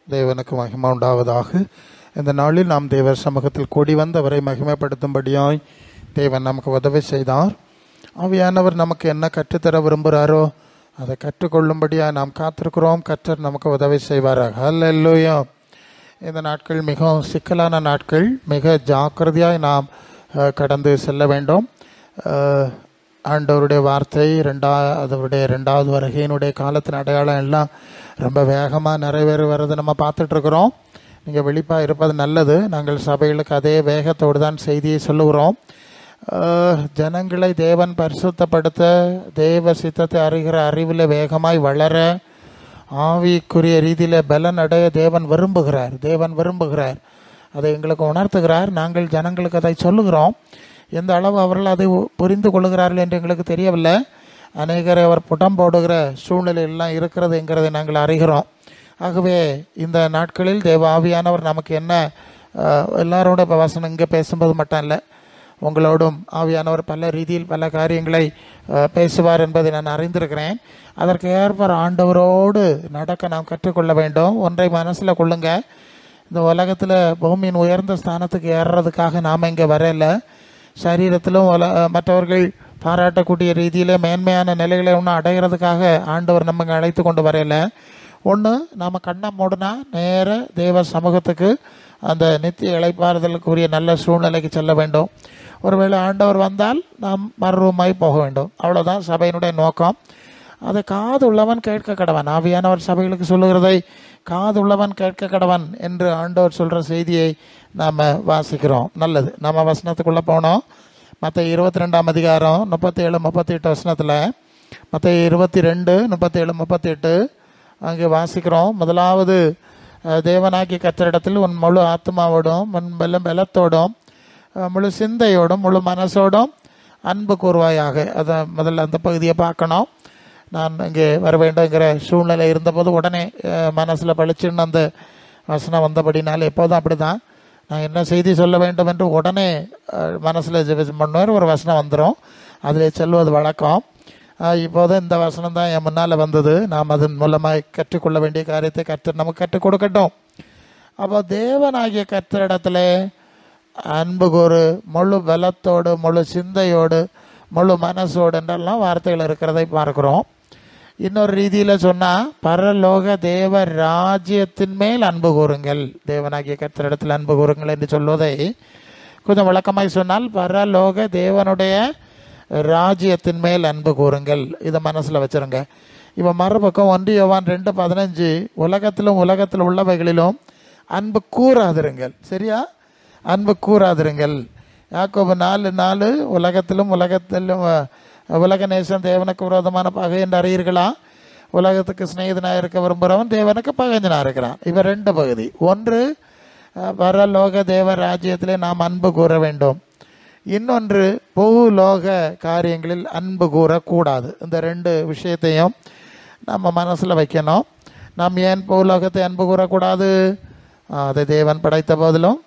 தேவனுக்கு மகிமை உண்டாவதாக. இந்த நாளில் நாம் தேவர் சமூகத்தில் கூடி வந்து அவரை மகிமைப்படுத்தும்படியாய் தேவன் நமக்கு உதவி செய்தார். ஆவியானவர் நமக்கு என்ன கற்றுத்தர விரும்புகிறாரோ அதை கற்றுக்கொள்ளும்படியாக நாம் காத்திருக்கிறோம். கற்றர் நமக்கு உதவி செய்வாராக. அல்லேலூயா. இந்த நாட்கள் மிகவும் சிக்கலான நாட்கள். மிக ஜாக்கிரதையாய் நாம் கடந்து செல்ல வேண்டும். ஆண்டவருடைய வார்த்தை அவருடைய ரெண்டாவது வருகையினுடைய காலத்தின் அடையாளம் எல்லாம் ரொம்ப வேகமாக நிறைவேறி வர்றது நம்ம பார்த்துட்ருக்குறோம். நீங்கள் விழிப்பாக இருப்பது நல்லது. நாங்கள் சபைகளுக்கு அதே வேகத்தோடு தான் செய்தியை சொல்லுகிறோம். ஜனங்களை தேவன் பரிசுத்தப்படுத்த, தேவ சித்தத்தை அறிகிற அறிவில் வேகமாய் வளர, ஆவிக்குரிய ரீதியில் பலன் அடைய தேவன் விரும்புகிறார். அதை எங்களுக்கு உணர்த்துகிறார். நாங்கள் ஜனங்களுக்கு அதை சொல்லுகிறோம். எந்த அளவு அவர்கள் அதை புரிந்து கொள்ளுகிறார்கள் என்று எங்களுக்கு தெரியவில்லை. அநேகரை அவர் புடம் போடுகிற சூழ்நிலையெல்லாம் இருக்கிறதுங்கிறதை நாங்கள் அறிகிறோம். ஆகவே இந்த நாட்களில் தேவ ஆவியானவர் நமக்கு என்ன எல்லாரோட இப்போ வசனம் இங்கே பேசும்போது மட்டும் இல்லை, உங்களோடும் ஆவியானவர் பல ரீதியில் பல காரியங்களை பேசுவார் என்பதை நான் அறிந்திருக்கிறேன். அதற்கு ஏற்ப ஆண்டவரோடு நடக்க நாம் கற்றுக்கொள்ள வேண்டும். ஒன்றை மனசில் கொள்ளுங்க, இந்த உலகத்தில் பூமியின் உயர்ந்த ஸ்தானத்துக்கு ஏறுறதுக்காக நாம் இங்கே வரையில. சரீரத்திலும் மற்றவர்கள் பாராட்டக்கூடிய ரீதியில் மேன்மையான நிலைகளை ஒன்று அடைகிறதுக்காக ஆண்டவர் நம்ம அழைத்து கொண்டு வரையில. ஒன்று, நாம் கண்ணை மூடினா நேர தேவ சமூகத்துக்கு அந்த நித்திய இளைப்பாறுதலுக்குரிய நல்ல சூழ்நிலைக்கு செல்ல வேண்டும். ஒருவேளை ஆண்டவர் வந்தால் நாம் மறுரூமாய் போக வேண்டும். அவ்வளோதான் சபையினுடைய நோக்கம். அதை காது உள்ளவன் கேட்க கடவன். ஆவியானவர் சபைகளுக்கு சொல்லுகிறதை காது உள்ளவன் கேட்க கடவன் என்று ஆண்டவர் சொல்கிற செய்தியை நாம் வாசிக்கிறோம். நல்லது. நம்ம வசனத்துக்குள்ளே போனோம். மத்தேயு 22 அதிகாரம் 37-38 வசனத்தில், மத்தேயு 22 37 38 அங்கே வாசிக்கிறோம். முதலாவது, தேவனாகிய கர்த்தரிடத்தில் உன் முழு ஆத்மாவோடும் உன் பலத்தோடும் முழு சிந்தையோடும் முழு மனசோடும் அன்பு கூறுவாயாக. அதை முதல்ல அந்த பகுதியை பார்க்கணும். நான் இங்கே வர வேண்டுங்கிற சூழ்நிலை இருந்தபோது உடனே மனசில் பழிச்சுன்னு அந்த வசனம் வந்தபடினால எப்போதும் அப்படி தான். நான் என்ன செய்தி சொல்ல வேண்டும் என்று உடனே மனசில் பண்ணுவார், ஒரு வசனம் வந்துடும், அதில் செல்வது வழக்கம். இப்போது இந்த வசனம் தான் என் முன்னால் வந்தது. நாம் அதன் மூலமாக கற்றுக்கொள்ள வேண்டிய காரியத்தை கர்த்தர் நமக்கு கற்றுக் கொடுக்கட்டும். அப்போ தேவனாகிய கர்த்தரிடத்துல அன்பு கூறு, முழு பலத்தோடு முழு சிந்தையோடு முழு மனசோடு என்றெல்லாம் வார்த்தைகள் இருக்கிறதை பார்க்குறோம். இன்னொரு ரீதியில் சொன்னால், பரலோக தேவ ராஜ்யத்தின் மேல் அன்பு கூறுங்கள், தேவனாகிய கர்த்தரிடத்தில் அன்பு கூறுங்கள் என்று சொல்வதை கொஞ்சம் விளக்கமாய் சொன்னால், பரலோக தேவனுடைய ராஜ்யத்தின் மேல் அன்பு கூறுங்கள். இதை மனசில் வச்சுருங்க. இப்போ மறுபக்கம் 1 யோவான் 2:15, உலகத்தில் உள்ளவைகளிலும் அன்பு கூறாதிருங்கள். சரியா? அன்பு கூறாதிருங்கள். யாக்கோபு 4:4, உலகத்திலும் உலக நேசம் தேவனுக்கு விரோதமான பகை என்று அறியீர்களா? உலகத்துக்கு சிநேகிதனாக இருக்க விரும்புகிறவன் தேவனுக்கு பகைஞ்சனாக இருக்கிறான். இவ 2 பகுதி. ஒன்று, பரலோக தேவ ராஜ்யத்திலே நாம் அன்பு கூற வேண்டும். இன்னொன்று, பூலோக காரியங்களில் அன்பு கூறக்கூடாது. இந்த 2 விஷயத்தையும் நம்ம மனசில் வைக்கணும். நாம் ஏன் பூலோகத்தை அன்பு கூறக்கூடாது? அதை தேவன் படைத்த போதிலும்,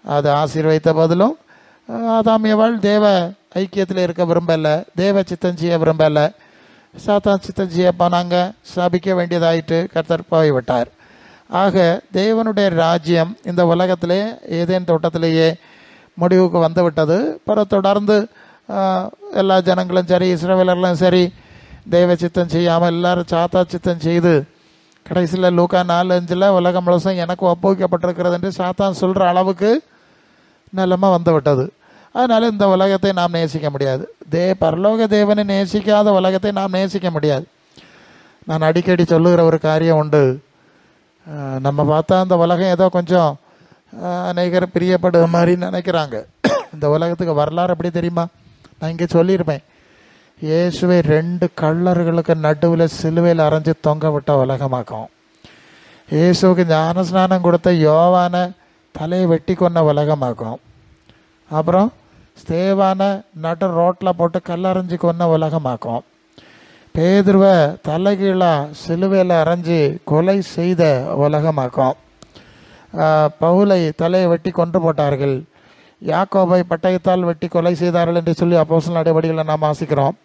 அதை ஆசீர்வதித்த போதிலும், ஆதாமியவாள் தேவ ஐக்கியத்தில் இருக்க விரும்பலை, தேவ சித்தம் செய்ய விரும்பலை. சாத்தான் சித்தம் செய்ய போனாங்க, சாபிக்க வேண்டியதாயிட்டு கர்த்தர் போய்விட்டார். ஆக தேவனுடைய ராஜ்யம் இந்த உலகத்திலே ஏதேன் தோட்டத்திலேயே முடிவுக்கு வந்து விட்டது. பிறகு தொடர்ந்து எல்லா ஜனங்களும் சரி, இஸ்ரவேலர்களும் சரி, தேவ சித்தம் செய்யாமல் எல்லாரும் சாத்தா சித்தம் செய்து கடைசியில் லூக்கா 4:5 உலகம் முழுசும் எனக்கு ஒப்புவிக்கப்பட்டிருக்கிறது என்று சாத்தான் சொல்கிற அளவுக்கு நிலைமை வந்து விட்டது. அதனால் இந்த உலகத்தை நாம் நேசிக்க முடியாது. பரலோக தேவனை நேசிக்காத உலகத்தை நாம் நேசிக்க முடியாது. நான் அடிக்கடி சொல்லுகிற ஒரு காரியம் உண்டு. நம்ம பார்த்தா அந்த உலகம் ஏதோ கொஞ்சம் அநேகர் பிரியப்படுற மாதிரி நினைக்கிறாங்க. இந்த உலகத்துக்கு வரலாறு எப்படி தெரியுமா? நான் இங்கே சொல்லியிருப்பேன். இயேசுவை 2 கள்ளர்களுக்கு நடுவில் சிலுவையில் அரைஞ்சு தொங்க விட்ட உலகமாக்கும். இயேசுவுக்கு ஞானஸ்நானம் கொடுத்த யோவானை தலையை வெட்டி கொன்ன உலகமாக்கும். அப்புறம் ஸ்தேவானை நடு ரோட்டில் போட்டு கல்லறைஞ்சி கொன்ன உலகமாக்கும். பேதுருவை தலைகீழாக சிலுவையில் அரைஞ்சி கொலை செய்த உலகமாக்கும். பவுலை தலையை வெட்டி கொன்று போட்டார்கள். யாக்கோபை பட்டயத்தால் வெட்டி கொலை செய்தார்கள் என்று சொல்லி அப்போஸ்தலர் நடவடிக்கைகளை நாம் வாசிக்கிறோம்.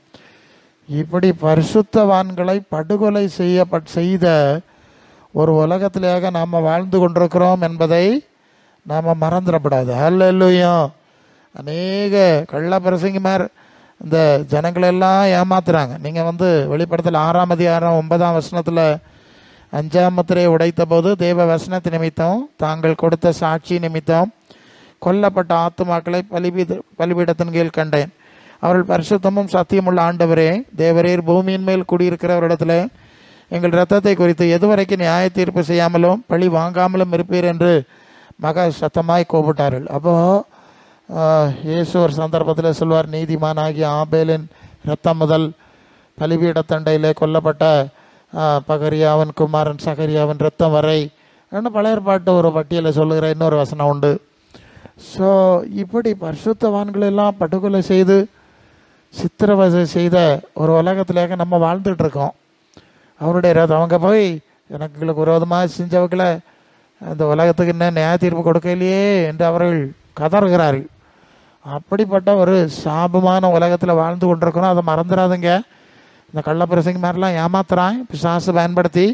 இப்படி பரிசுத்தவான்களை படுகொலை செய்த ஒரு உலகத்திலேயாக நாம் வாழ்ந்து கொண்டிருக்கிறோம் என்பதை நாம் மறந்துடக்கூடாது. அல்லேலூயா. அநேக கள்ள பிரசங்கிமார் இந்த ஜனங்களெல்லாம் ஏமாத்துறாங்க. நீங்கள் வெளிப்படுத்தல் 6ஆம் அதிகாரம் 9ஆம் வசனத்தில் 5ஆம் முத்திரையை உடைத்த போது தேவ வசனத்து நிமித்தம் தாங்கள் கொடுத்த சாட்சி நிமித்தம் கொல்லப்பட்ட ஆத்துமாக்களை பலிபீடத்தின் கீழ் கண்டேன். அவர்கள் பரிசுத்தமும் சத்தியமுள்ள ஆண்டவரே, தேவரீர் பூமியின் மேல் குடியிருக்கிறவரிடத்தில் எங்கள் இரத்தத்தை குறித்து எதுவரைக்கும் நியாய தீர்ப்பு செய்யாமலும் பழி வாங்காமலும் இருப்பீர் என்று மகா சத்தமாய் கூப்பிட்டார்கள். அப்போது இயேசு ஒரு சந்தர்ப்பத்தில் சொல்வார், நீதிமானாகிய ஆபேலின் இரத்தம் முதல் பலிபீடத்தண்டையிலே கொல்லப்பட்ட பகரியாவின் குமாரன் சகரியாவின் இரத்தம் வரை பழைய ஏற்பாட்டு ஒரு பட்டியலை சொல்லுகிற இன்னொரு வசனம் உண்டு. ஸோ இப்படி பரிசுத்தவான்களெல்லாம் படுகொலை செய்து சித்திரவதை செய்த ஒரு உலகத்திலேயே நம்ம வாழ்ந்துட்டுருக்கோம். அவருடைய அவங்க போய் எங்களுக்கு விரோதமாக செஞ்சவர்களை அந்த உலகத்துக்கு இன்னும் நியாய தீர்ப்பு கொடுக்கலையே என்று அவர்கள் கதறுகிறார்கள். அப்படிப்பட்ட ஒரு சாபமான உலகத்தில் வாழ்ந்து கொண்டிருக்கிறோம். அதை மறந்துடாதுங்க. இந்த கள்ளப்பிரசங்க மாதிரிலாம் ஏமாத்துறான் பிசாசு பயன்படுத்தி.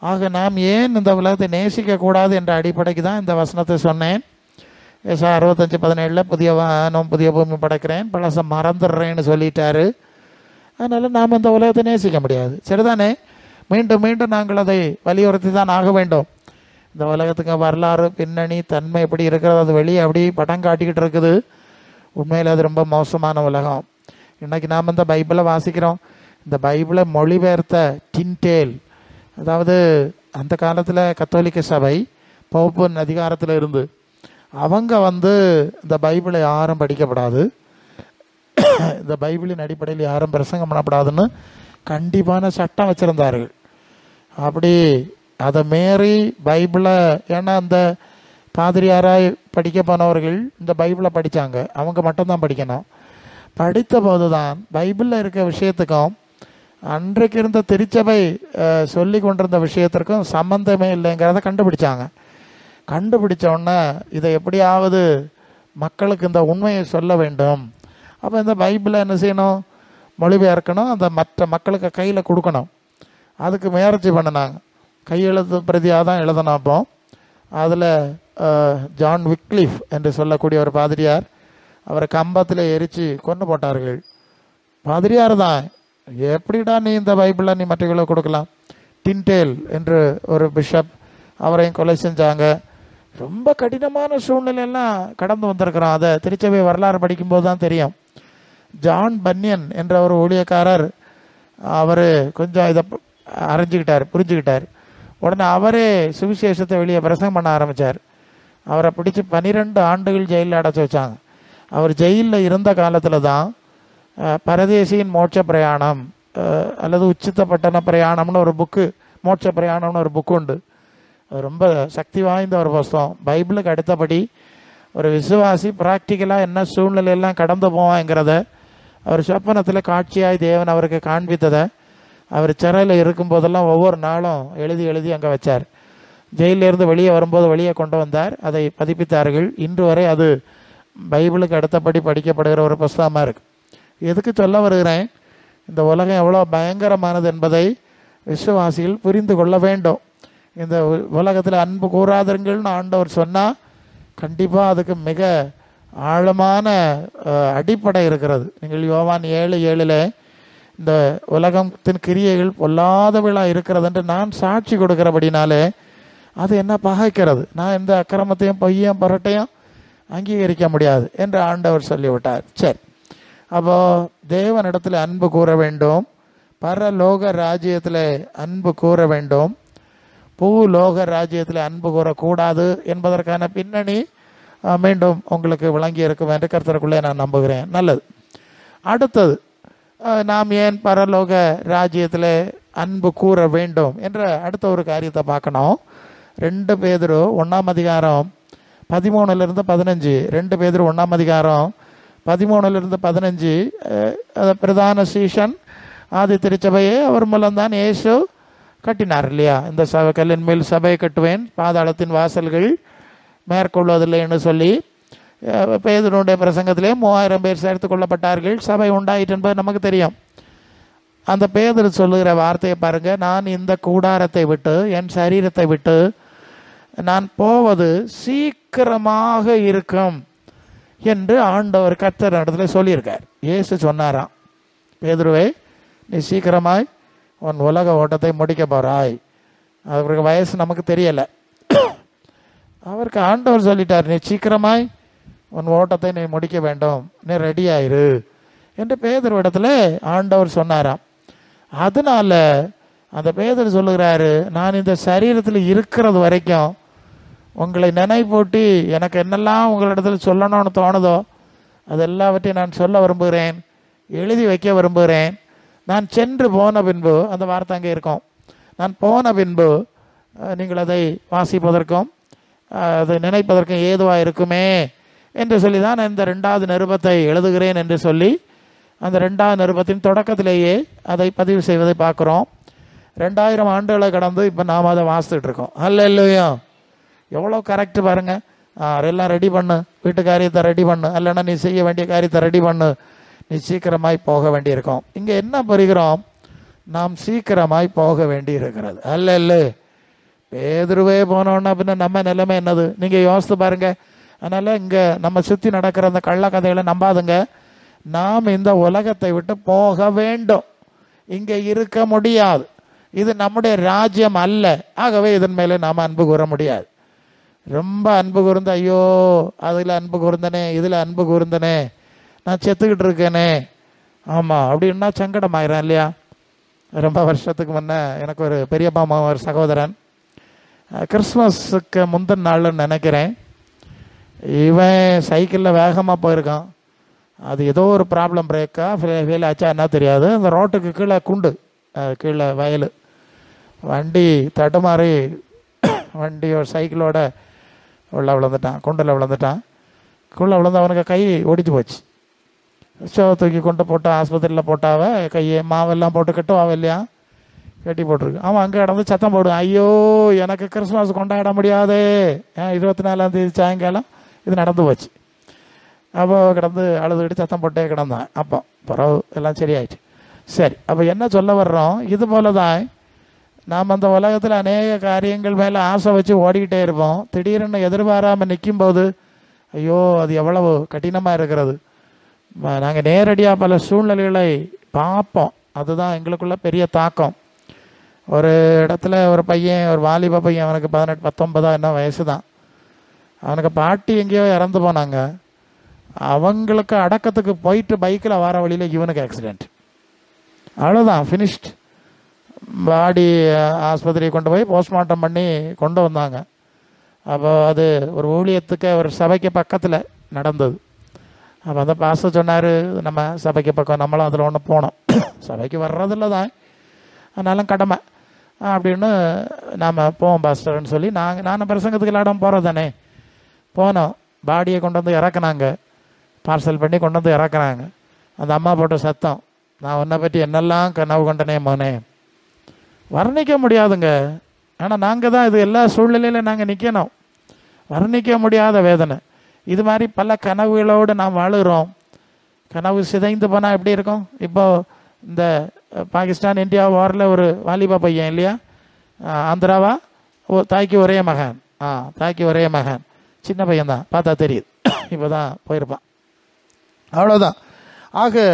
ஆக நாம் ஏன் இந்த உலகத்தை நேசிக்கக்கூடாது என்ற அடிப்படைக்கு தான் இந்த வசனத்தை சொன்னேன். ஏசா 65:17 புதிய வானம் புதிய பூமி படைக்கிறேன் பழச மறந்துடுறேன்னு சொல்லிட்டாரு. அதனால் நாம் இந்த உலகத்தை நேசிக்க முடியாது. சரிதானே? மீண்டும் மீண்டும் நாங்கள் அதை வலியுறுத்தி தான் ஆக வேண்டும். இந்த உலகத்துக்கு வரலாறு பின்னணி தன்மை எப்படி இருக்கிறது, அது வெளியே அப்படி படம் காட்டிக்கிட்டு இருக்குது. உண்மையில் அது ரொம்ப மோசமான உலகம். இன்றைக்கி நாம் இந்த பைபிளை வாசிக்கிறோம். இந்த பைபிளை மொழிபெயர்த்த டின்டேல், அதாவது அந்த காலத்தில் கத்தோலிக்க சபை போப்பின் அதிகாரத்தில் இருந்து அவங்க இந்த பைபிளை யாரும் படிக்கப்படாது, இந்த பைபிளின் அடிப்படையில் யாரும் பிரசங்கம் பண்ணப்படாதுன்னு கண்டிப்பான சட்டம் வச்சுருந்தார்கள். அப்படி அதை மீறி பைபிளை, ஏன்னா அந்த பாதிரியாராய் படிக்க போனவர்கள் இந்த பைபிளை படித்தாங்க, அவங்க மட்டும்தான் படிக்கணும். படித்த போது தான் பைபிளில் இருக்க விஷயத்துக்கும் அன்றைக்கு இருந்த திருச்சபை சொல்லி கொண்டிருந்த விஷயத்திற்கும் சம்பந்தமே இல்லைங்கிறத கண்டுபிடிச்சாங்க. கண்டுபிடிச்சோடனே இதை எப்படியாவது மக்களுக்கு இந்த உண்மையை சொல்ல வேண்டும். அப்போ இந்த பைபிளை என்ன செய்யணும், மொழிபெயர்க்கணும், அந்த மற்ற மக்களுக்கு கையில் கொடுக்கணும். அதுக்கு முயற்சி பண்ணினாங்க. கையெழுத்து பிரதியாக தான் எழுதணும். அப்போ அதில் ஜான் விக்லிஃப் என்று சொல்லக்கூடிய ஒரு பாதிரியார், அவரை கம்பத்தில் எரித்து கொண்டு போட்டார்கள். பாதிரியார் தான், எப்படிடா நீ இந்த பைபிளை நீ மற்றவர்களுக்கு கொடுக்கலாம். டின்டேல் என்று ஒரு பிஷப், அவரையும் கொலை செஞ்சாங்க. ரொம்ப கடினமான சூழ்நிலையெல்லாம் கடந்து வந்திருக்கிறோம். அதை திருச்சபை வரலாறு படிக்கும்போது தான் தெரியும். ஜான் பன்னியன் என்ற ஒரு ஊழியக்காரர், அவர் கொஞ்சம் இதை புரிஞ்சுக்கிட்டார். உடனே அவரே சுவிசேஷத்தை வெளியே பிரசங்கம் பண்ண ஆரம்பித்தார். அவரை பிடிச்சி 12 ஆண்டுகள் ஜெயிலில் அடைச்சி வச்சாங்க. அவர் ஜெயிலில் இருந்த காலத்தில் தான் பரதேசியின் மோட்ச பிரயாணம் அல்லது உச்சித்த பட்டண பிரயாணம்னு ஒரு புக்கு, மோட்ச பிரயாணம்னு ஒரு புக்கு உண்டு. அது ரொம்ப சக்தி வாய்ந்த ஒரு புஸ்தகம். பைபிளுக்கு அடுத்தபடி ஒரு விசுவாசி ப்ராக்டிக்கலாக என்ன சூழ்நிலையெல்லாம் கடந்து போவாங்கிறத அவர் சொப்பனத்தில் காட்சியாய் தேவன் அவருக்கு காண்பித்ததை அவர் சிறையில் இருக்கும்போதெல்லாம் ஒவ்வொரு நாளும் எழுதி அங்கே வச்சார். ஜெயிலிருந்து வெளியே வரும்போது வெளியே கொண்டு வந்தார். அதை பதிப்பித்தார்கள். இன்று வரை அது பைபிளுக்கு அடுத்தபடி படிக்கப்படுகிற ஒரு புஸ்தகமாக இருக்குது. எதுக்கு சொல்ல வருகிறேன், இந்த உலகம் எவ்வளோ பயங்கரமானது என்பதை விசுவாசிகள் புரிந்து கொள்ள வேண்டும். இந்த உலகத்தில் அன்பு கூறாதீர்கள்னு ஆண்டவர் சொன்னால் கண்டிப்பாக அதுக்கு மிக ஆழமான அடிப்படை இருக்கிறது. நீங்கள் யோவான் 7:7 இந்த உலகத்தின் கிரியைகள் பொல்லாதவளாக இருக்கிறது என்று நான் சாட்சி கொடுக்கிறபடினாலே அது என்ன பகைக்கிறது, நான் எந்த அக்கிரமத்தையும் பொய்யும் பரட்டையும் அங்கீகரிக்க முடியாது என்று ஆண்டவர் சொல்லிவிட்டார். சரி, அப்போது தேவனிடத்தில் அன்பு கூற வேண்டும், பரலோக ராஜ்யத்தில் அன்பு கூற வேண்டும், பூலோக ராஜ்யத்தில் அன்பு கூறக்கூடாது என்பதற்கான பின்னணி மீண்டும் உங்களுக்கு விளங்கி இருக்கும் என்று கர்த்தருக்குள்ளே நான் நம்புகிறேன். நல்லது. அடுத்தது, நாம் ஏன் பரலோக ராஜ்யத்தில் அன்பு கூற வேண்டும் என்ற அடுத்த ஒரு காரியத்தை பார்க்கணும். 2 பேதுரு 1ஆம் அதிகாரம் 13-15, 2 பேதுரு 1ஆம் அதிகாரம் 13-15, பிரதான சீஷன் ஆதி திருச்சபையை அவர் மூலம்தான் இயேசு கட்டினார் இல்லையா? இந்த கல்லின் மேல் சபையை கட்டுவேன், பாதாளத்தின் வாசல்கள் மேற்கொள்வதில்லை என்று சொல்லி பேதுருடைய பிரசங்கத்திலே 3000 பேர் சேர்த்து கொள்ளப்பட்டார்கள். சபை உண்டாயிற்று என்பது நமக்கு தெரியும். அந்த பேதுரு சொல்லுகிற வார்த்தையை பாருங்க, நான் இந்த கூடாரத்தை விட்டு என் சரீரத்தை விட்டு நான் போவது சீக்கிரமாக இருக்கும் என்று ஆண்டவர் கர்த்தர் இடத்துல சொல்லியிருக்கார். இயேசு சொன்னாராம், பேதுருவே நீ சீக்கிரமாய் உன் உலக ஓட்டத்தை முடிக்க போறாய். அவருக்கு வயசு நமக்கு தெரியலை, அவருக்கு ஆண்டவர் சொல்லிட்டார், நீ சீக்கிரமாய் உன் ஓட்டத்தை நீ முடிக்க வேண்டும், நீ ரெடி ஆயிரு என்று பேதுரு இடத்துல ஆண்டவர் சொன்னாராம். அதனால அந்த பேதுரு சொல்லுகிறாரு, நான் இந்த சரீரத்தில் இருக்கிறது வரைக்கும் உங்களை நினைப்பூட்டி எனக்கு என்னெல்லாம் உங்களிடத்துல சொல்லணும்னு தோணுதோ அது எல்லாவற்றையும் நான் சொல்ல விரும்புகிறேன், எழுதி வைக்க விரும்புகிறேன். நான் சென்று போன பின்பு, அந்த வார்த்தை அங்கே இருக்கும், நான் போன பின்பு நீங்கள் அதை வாசிப்பதற்கும் அதை நினைப்பதற்கும் ஏதுவாக இருக்குமே என்று சொல்லி தான் இந்த 2வது நிருபத்தை எழுதுகிறேன் என்று சொல்லி அந்த 2வது நிருபத்தின் தொடக்கத்திலேயே அதை பதிவு செய்வதை பார்க்குறோம். 2000 ஆண்டுகளை கடந்து இப்போ நாம் அதை வாசித்துட்டு இருக்கோம். அல்லேலூயா, எவ்வளோ கரெக்டு பாருங்க. எல்லாம் ரெடி பண்ணு, வீட்டு காரியத்தை ரெடி பண்ணு, இல்லைன்னா நீ செய்ய வேண்டிய காரியத்தை ரெடி பண்ணு, நீ சீக்கிரமாய் போக வேண்டியிருக்கோம். இங்கே என்ன புரிகிறோம், நாம் சீக்கிரமாய் போக வேண்டி இருக்கிறது. அல்ல பேதுருவே போனோன்னா பின்ன நம்ம நிலைமை என்னது நீங்கள் யோசித்து பாருங்க. அதனால் இங்கே நம்ம சுற்றி நடக்கிற அந்த கள்ள கதைகளை நம்பாதுங்க. நாம் இந்த உலகத்தை விட்டு போக வேண்டும், இங்கே இருக்க முடியாது, இது நம்முடைய ராஜ்யம் அல்ல. ஆகவே இதன் மேலே நாம் அன்பு கூற முடியாது. ரொம்ப அன்பு கூர்ந்த, ஐயோ அதில் அன்பு கூர்ந்தனே, இதில் அன்பு கூர்ந்தனே, நான் செத்துக்கிட்டு இருக்கேனே, ஆமாம் அப்படின்னா சங்கடமாயிரம் இல்லையா. ரொம்ப வருஷத்துக்கு முன்னே எனக்கு ஒரு பெரியப்பா ஒரு சகோதரன், கிறிஸ்மஸுக்கு முந்தின நாள்னு நினைக்கிறேன், இவன் சைக்கிளில் வேகமாக போயிருக்கான். அது ஏதோ ஒரு ப்ராப்ளம், பிரேக்கா ஃபெயில் ஆச்சா என்ன தெரியாது. அந்த ரோட்டுக்கு கீழே குண்டு, கீழே வயல், வண்டி தடுமாறி வண்டி ஒரு சைக்கிளோட உள்ள விழுந்துட்டான், குண்டில் விழுந்துட்டான். குள்ளே விழுந்து அவனுக்கு கை ஒடிச்சு போச்சு. தூக்கி கொண்டு போட்டு ஆஸ்பத்திரியில் போட்டாவ, கையை மாவெல்லாம் போட்டு கட்டுவாவ இல்லையா, கட்டி போட்டிருக்கு. அவன் அங்கே கிடந்து சத்தம் போடுவான், ஐயோ எனக்கு கிறிஸ்மஸ் கொண்டாட முடியாது, 24ஆம் தேதி சாயங்காலம் இது நடந்து போச்சு. அப்போ கிடந்து அழுதுகிட்டு சத்தம் போட்டே கிடந்தான். அப்போ பிறகு எல்லாம் சரியாயிடுச்சு. சரி, அப்போ என்ன சொல்ல வர்றோம், இது போல தான் நாம் அந்த உலகத்தில் அநேக காரியங்கள் மேலே ஆசை வச்சு ஓடிக்கிட்டே இருப்போம். திடீர்னு எதிர்பாராமல் நிற்கும்போது ஐயோ அது எவ்வளவு கடினமாக இருக்கிறது. நாங்கள் நேரடியாக பல சூழ்நிலைகளை பார்ப்போம், அதுதான் எங்களுக்குள்ள பெரிய தாக்கம். ஒரு இடத்துல ஒரு பையன், ஒரு வாலிப பையன், அவனுக்கு 18-19 என்ன வயசு தான், அவனுக்கு பாட்டி எங்கேயோ இறந்து போனாங்க. அவங்களுக்கு அடக்கத்துக்கு போயிட்டு பைக்கில் வர வழியில் இவனுக்கு ஆக்சிடெண்ட், அவ்வளோதான், ஃபினிஷ்ட். பாடி ஆஸ்பத்திரியை கொண்டு போய் போஸ்ட்மார்ட்டம் பண்ணி கொண்டு வந்தாங்க. அப்போ அது ஒரு ஊழியத்துக்கு ஒரு சபைக்கு பக்கத்தில் நடந்தது. அப்போ அந்த பாஸ்டர் சொன்னார், நம்ம சபைக்கு பக்கம் நம்மளும் அதில் ஒன்று போனோம், சபைக்கு வர்றதில்ல தான், அதனாலும் கடமை அப்படின்னு நாம் போவோம் பாஸ்டர்ன்னு சொல்லி நானும் பிரசங்கத்துக்கு இல்லாடம் போகிறது தானே போனோம். பாடியை கொண்டு வந்து இறக்குனாங்க, பார்சல் பண்ணி கொண்டு வந்து இறக்குனாங்க. அந்த அம்மா போட்ட சத்தம், நான் உன்னை பற்றி என்னெல்லாம் கனவு கொண்டனே மோனே, வர்ணிக்க முடியாதுங்க. ஆனால் நாங்கள் தான் இது எல்லா சூழ்நிலையிலும் நாங்கள் நிற்கணும், வர்ணிக்க முடியாத வேதனை. இது மாதிரி பல கனவுகளோடு நாம் வாழுகிறோம். கனவு சிதைந்து போனால் எப்படி இருக்கும். இப்போது இந்த பாகிஸ்தான் இந்தியா வாரில் ஒரு வாலிபா பையன் இல்லையா, ஆந்திராவா, தாய்க்கு ஒரே மகன், தாய்க்கு ஒரே மகன், சின்ன பையன் தான், பார்த்தா தெரியுது, இப்போ தான் போயிருப்பான், அவ்வளோதான். ஆக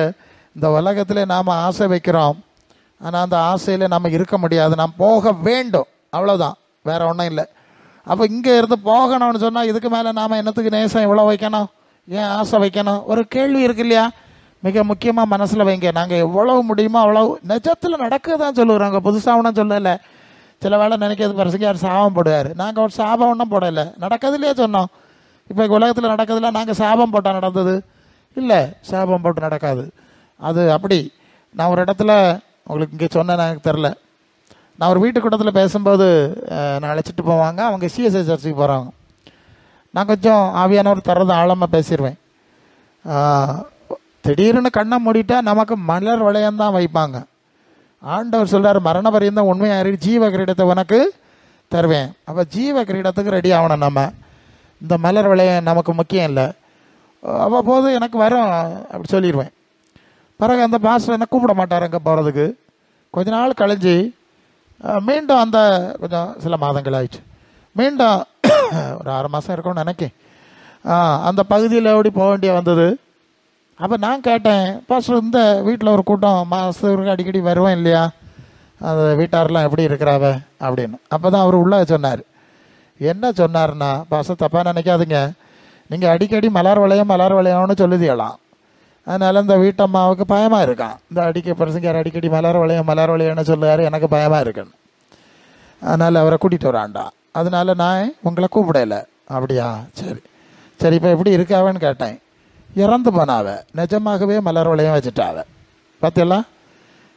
இந்த உலகத்தில் நாம் ஆசை வைக்கிறோம், ஆனால் அந்த ஆசையில் நம்ம இருக்க முடியாது, நாம் போக வேண்டும், அவ்வளோதான், வேற ஒன்றும் இல்லை. அப்போ இங்கே இருந்து போகணும்னு சொன்னால் இதுக்கு மேலே நாம் என்னத்துக்கு நேசம் இவ்வளோ வைக்கணும், ஏன் ஆசை வைக்கணும்? ஒரு கேள்வி இருக்கு இல்லையா, மிக முக்கியமாக மனசில் வைங்க. நாங்கள் எவ்வளவு முடியுமோ அவ்வளவு நிஜத்தில் நடக்குதான் சொல்லுறாங்க, புதுசாக ஒன்றும் சொல்லலை. சில வேளை நினைக்கிறது பரிசுக்கு யார் சாபம் போடுவார், நாங்கள் ஒரு சாபம் ஒன்றும் போடலை, நடக்கிறதுலையே சொன்னோம். இப்போ உலகத்தில் நடக்கிறதுல நாங்கள் சாபம் போட்டால் நடந்தது இல்லை, சாபம் போட்டு நடக்காது. அது அப்படி. நான் ஒரு இடத்துல உங்களுக்கு இங்கே சொன்னேன், எனக்கு தெரில, நான் ஒரு வீட்டு கூட்டத்தில் பேசும்போது நான் அழைச்சிட்டு போவாங்க, அவங்க சிஎஸ்ஐ சர்ச்சுக்கு போகிறாங்க. நான் கொஞ்சம் ஆவியானவர் தர்றது ஆழமாக பேசிடுவேன். திடீர்னு கண்ணை மூடிட்டா நமக்கு மலர் வளையம்தான் வைப்பாங்க. ஆண்டவர் சொல்கிறார், மரண பரியந்தம் உண்மையாக ஜீவ கிரீடத்தை உனக்கு தருவேன். அப்போ ஜீவ கிரீடத்துக்கு ரெடி ஆகணும். நம்ம இந்த மலர் வளையம் நமக்கு முக்கியம் இல்லை. அவ்வப்போது எனக்கு வரும் அப்படி சொல்லிடுவேன். பிறகு அந்த பாஸ்டர் என்ன கூப்பிட மாட்டார் அங்கே போகிறதுக்கு. கொஞ்ச நாள் கழிஞ்சு மீண்டும் அந்த கொஞ்சம் சில மாதங்கள் ஆயிடுச்சு. மீண்டும் ஒரு 6 மாதம் இருக்கும்னு நினைக்கேன். அந்த பகுதியில் ஓடி போக வேண்டிய வந்தது. அப்போ நான் கேட்டேன், பாஸ்டர் இந்த வீட்டில் ஒரு கூட்டம் மாதத்துக்கு அடிக்கடி வருவேன் இல்லையா, அந்த வீட்டாரெலாம் எப்படி இருக்கிறாவ அப்படின்னு. அப்போ தான் அவர் உள்ளே சொன்னார். என்ன சொன்னார்னா, பாஸ்டர் தப்பாக நினைக்காதுங்க, நீங்கள் அடிக்கடி மலர் வளையம்னு சொல்லுதியலாம், அதனால் இந்த வீட்டம்மாவுக்கு பயமாக இருக்கான். இந்த பிரசங்கர் அடிக்கடி மலர் வளையம்னு சொல்லுவார், எனக்கு பயமாக இருக்குன்னு. அதனால் அவரை கூட்டிகிட்டு வரான்டா, அதனால் நான் உங்களை கூப்பிடலை. அப்படியா, சரி சரி, இப்போ எப்படி இருக்காவன்னு கேட்டேன். இறந்து போனாவ, நிஜமாகவே மலர் வளையம் வச்சுட்டாவ. பார்த்தீங்களா,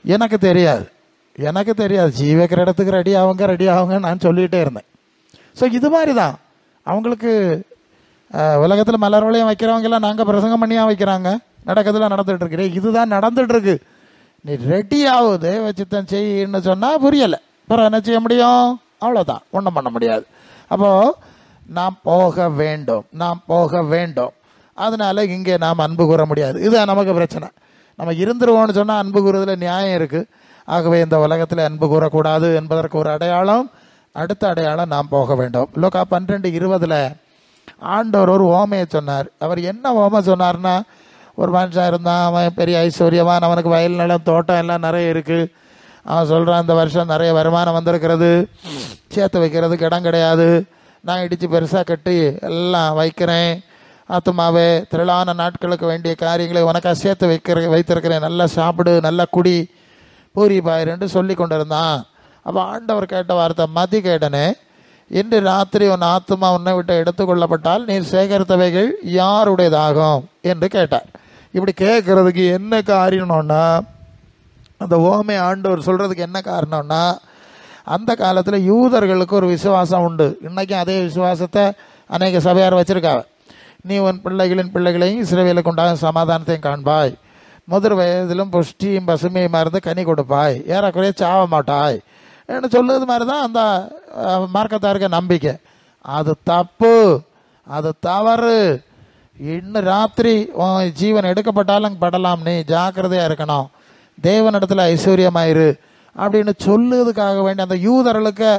எனக்கு தெரியாது ஜீ வைக்கிற இடத்துக்கு ரெடி ஆகுங்க நான் சொல்லிகிட்டே இருந்தேன். ஸோ இது மாதிரி தான் அவங்களுக்கு உலகத்தில் மலர் வளையம் வைக்கிறவங்கெல்லாம் நாங்கள் பிரசங்கம் பண்ணியாக வைக்கிறாங்க, நடக்கிறதுலாம் நடந்துகிட்ருக்கு. இதுதான் நடந்துகிட்ருக்கு. நீ ரெடி ஆகுது வச்சுத்தான் செய்யின்னு சொன்னால் புரியலை, அப்புறம் என்ன செய்ய முடியும்? அவ்வளோதான், ஒன்றும் பண்ண முடியாது. அப்போது நாம் போக வேண்டும். அதனால இங்கே நாம் அன்பு கூற முடியாது. இதுதான் நமக்கு பிரச்சனை. நம்ம இருந்துருவோம்னு சொன்னால் அன்பு கூறுறதுல நியாயம் இருக்குது. ஆகவே இந்த உலகத்தில் அன்பு கூறக்கூடாது என்பதற்கு ஒரு அடையாளம், அடுத்த அடையாளம் நாம் போக வேண்டும். லூக்கா 12:20 ஆண்டவர் ஒரு ஓமையை சொன்னார். அவர் என்ன ஓமை சொன்னார்னா, ஒரு மனுஷன் இருந்தான், அவன் பெரிய ஐஸ்வர்யவான், அவனுக்கு வயல் நிலம் தோட்டம் எல்லாம் நிறைய இருக்குது. அவன் சொல்கிறான், இந்த வருஷம் நிறைய வருமானம் வந்திருக்கிறது, சேர்த்து வைக்கிறதுக்கு இடம் கிடையாது, நான் இடித்து பெருசாக கட்டி எல்லாம் வைக்கிறேன், ஆத்துமாவே திரளான நாட்களுக்கு வேண்டிய காரியங்களை உனக்காக சேர்த்து வைத்திருக்கிறேன், நல்லா சாப்பிடு, நல்லா குடி, பூரி பாயிருன்னு சொல்லி கொண்டு இருந்தான். அப்போ ஆண்டவர் கேட்ட வார்த்தை, மதி கேட்டனே, இன்று ராத்திரி உன் ஆத்துமா உன்னை விட்டு எடுத்துக்கொள்ளப்பட்டால் நீர் சேகரித்தவைகள் யாருடையதாகும் என்று கேட்டார். இப்படி கேட்கறதுக்கு என்ன காரணம்னா, அந்த ஓமை ஆண்டவர் சொல்கிறதுக்கு என்ன காரணம்னா, அந்த காலத்தில் யூதர்களுக்கு ஒரு விசுவாசம் உண்டு. இன்றைக்கும் அதே விசுவாசத்தை அநேக சபையார் வச்சுருக்காங்க. நீ உன் பிள்ளைகளையும் இஸ்ரவேலுக்கு உண்டாகும் சமாதானத்தையும் காண்பாய், முதிர் வயதிலும் புஷ்டியும் பசுமையுமா இருந்து கனி கொடுப்பாய், ஏறக்குறைய சாவ மாட்டாய் என்று சொல்லுறது மாதிரி தான் அந்த மார்க்கத்தாருக்க நம்பிக்கை. அது தப்பு, அது தவறு. இன்னும் ராத்திரி ஜீவன் எடுக்கப்பட்டாலும் படலாம், நீ ஜாக்கிரதையாக இருக்கணும், தேவனிடத்தில் ஐஸ்வர்யமாயிரு அப்படின்னு சொல்லுவதுக்காக வேண்டி அந்த யூதர்களுக்கு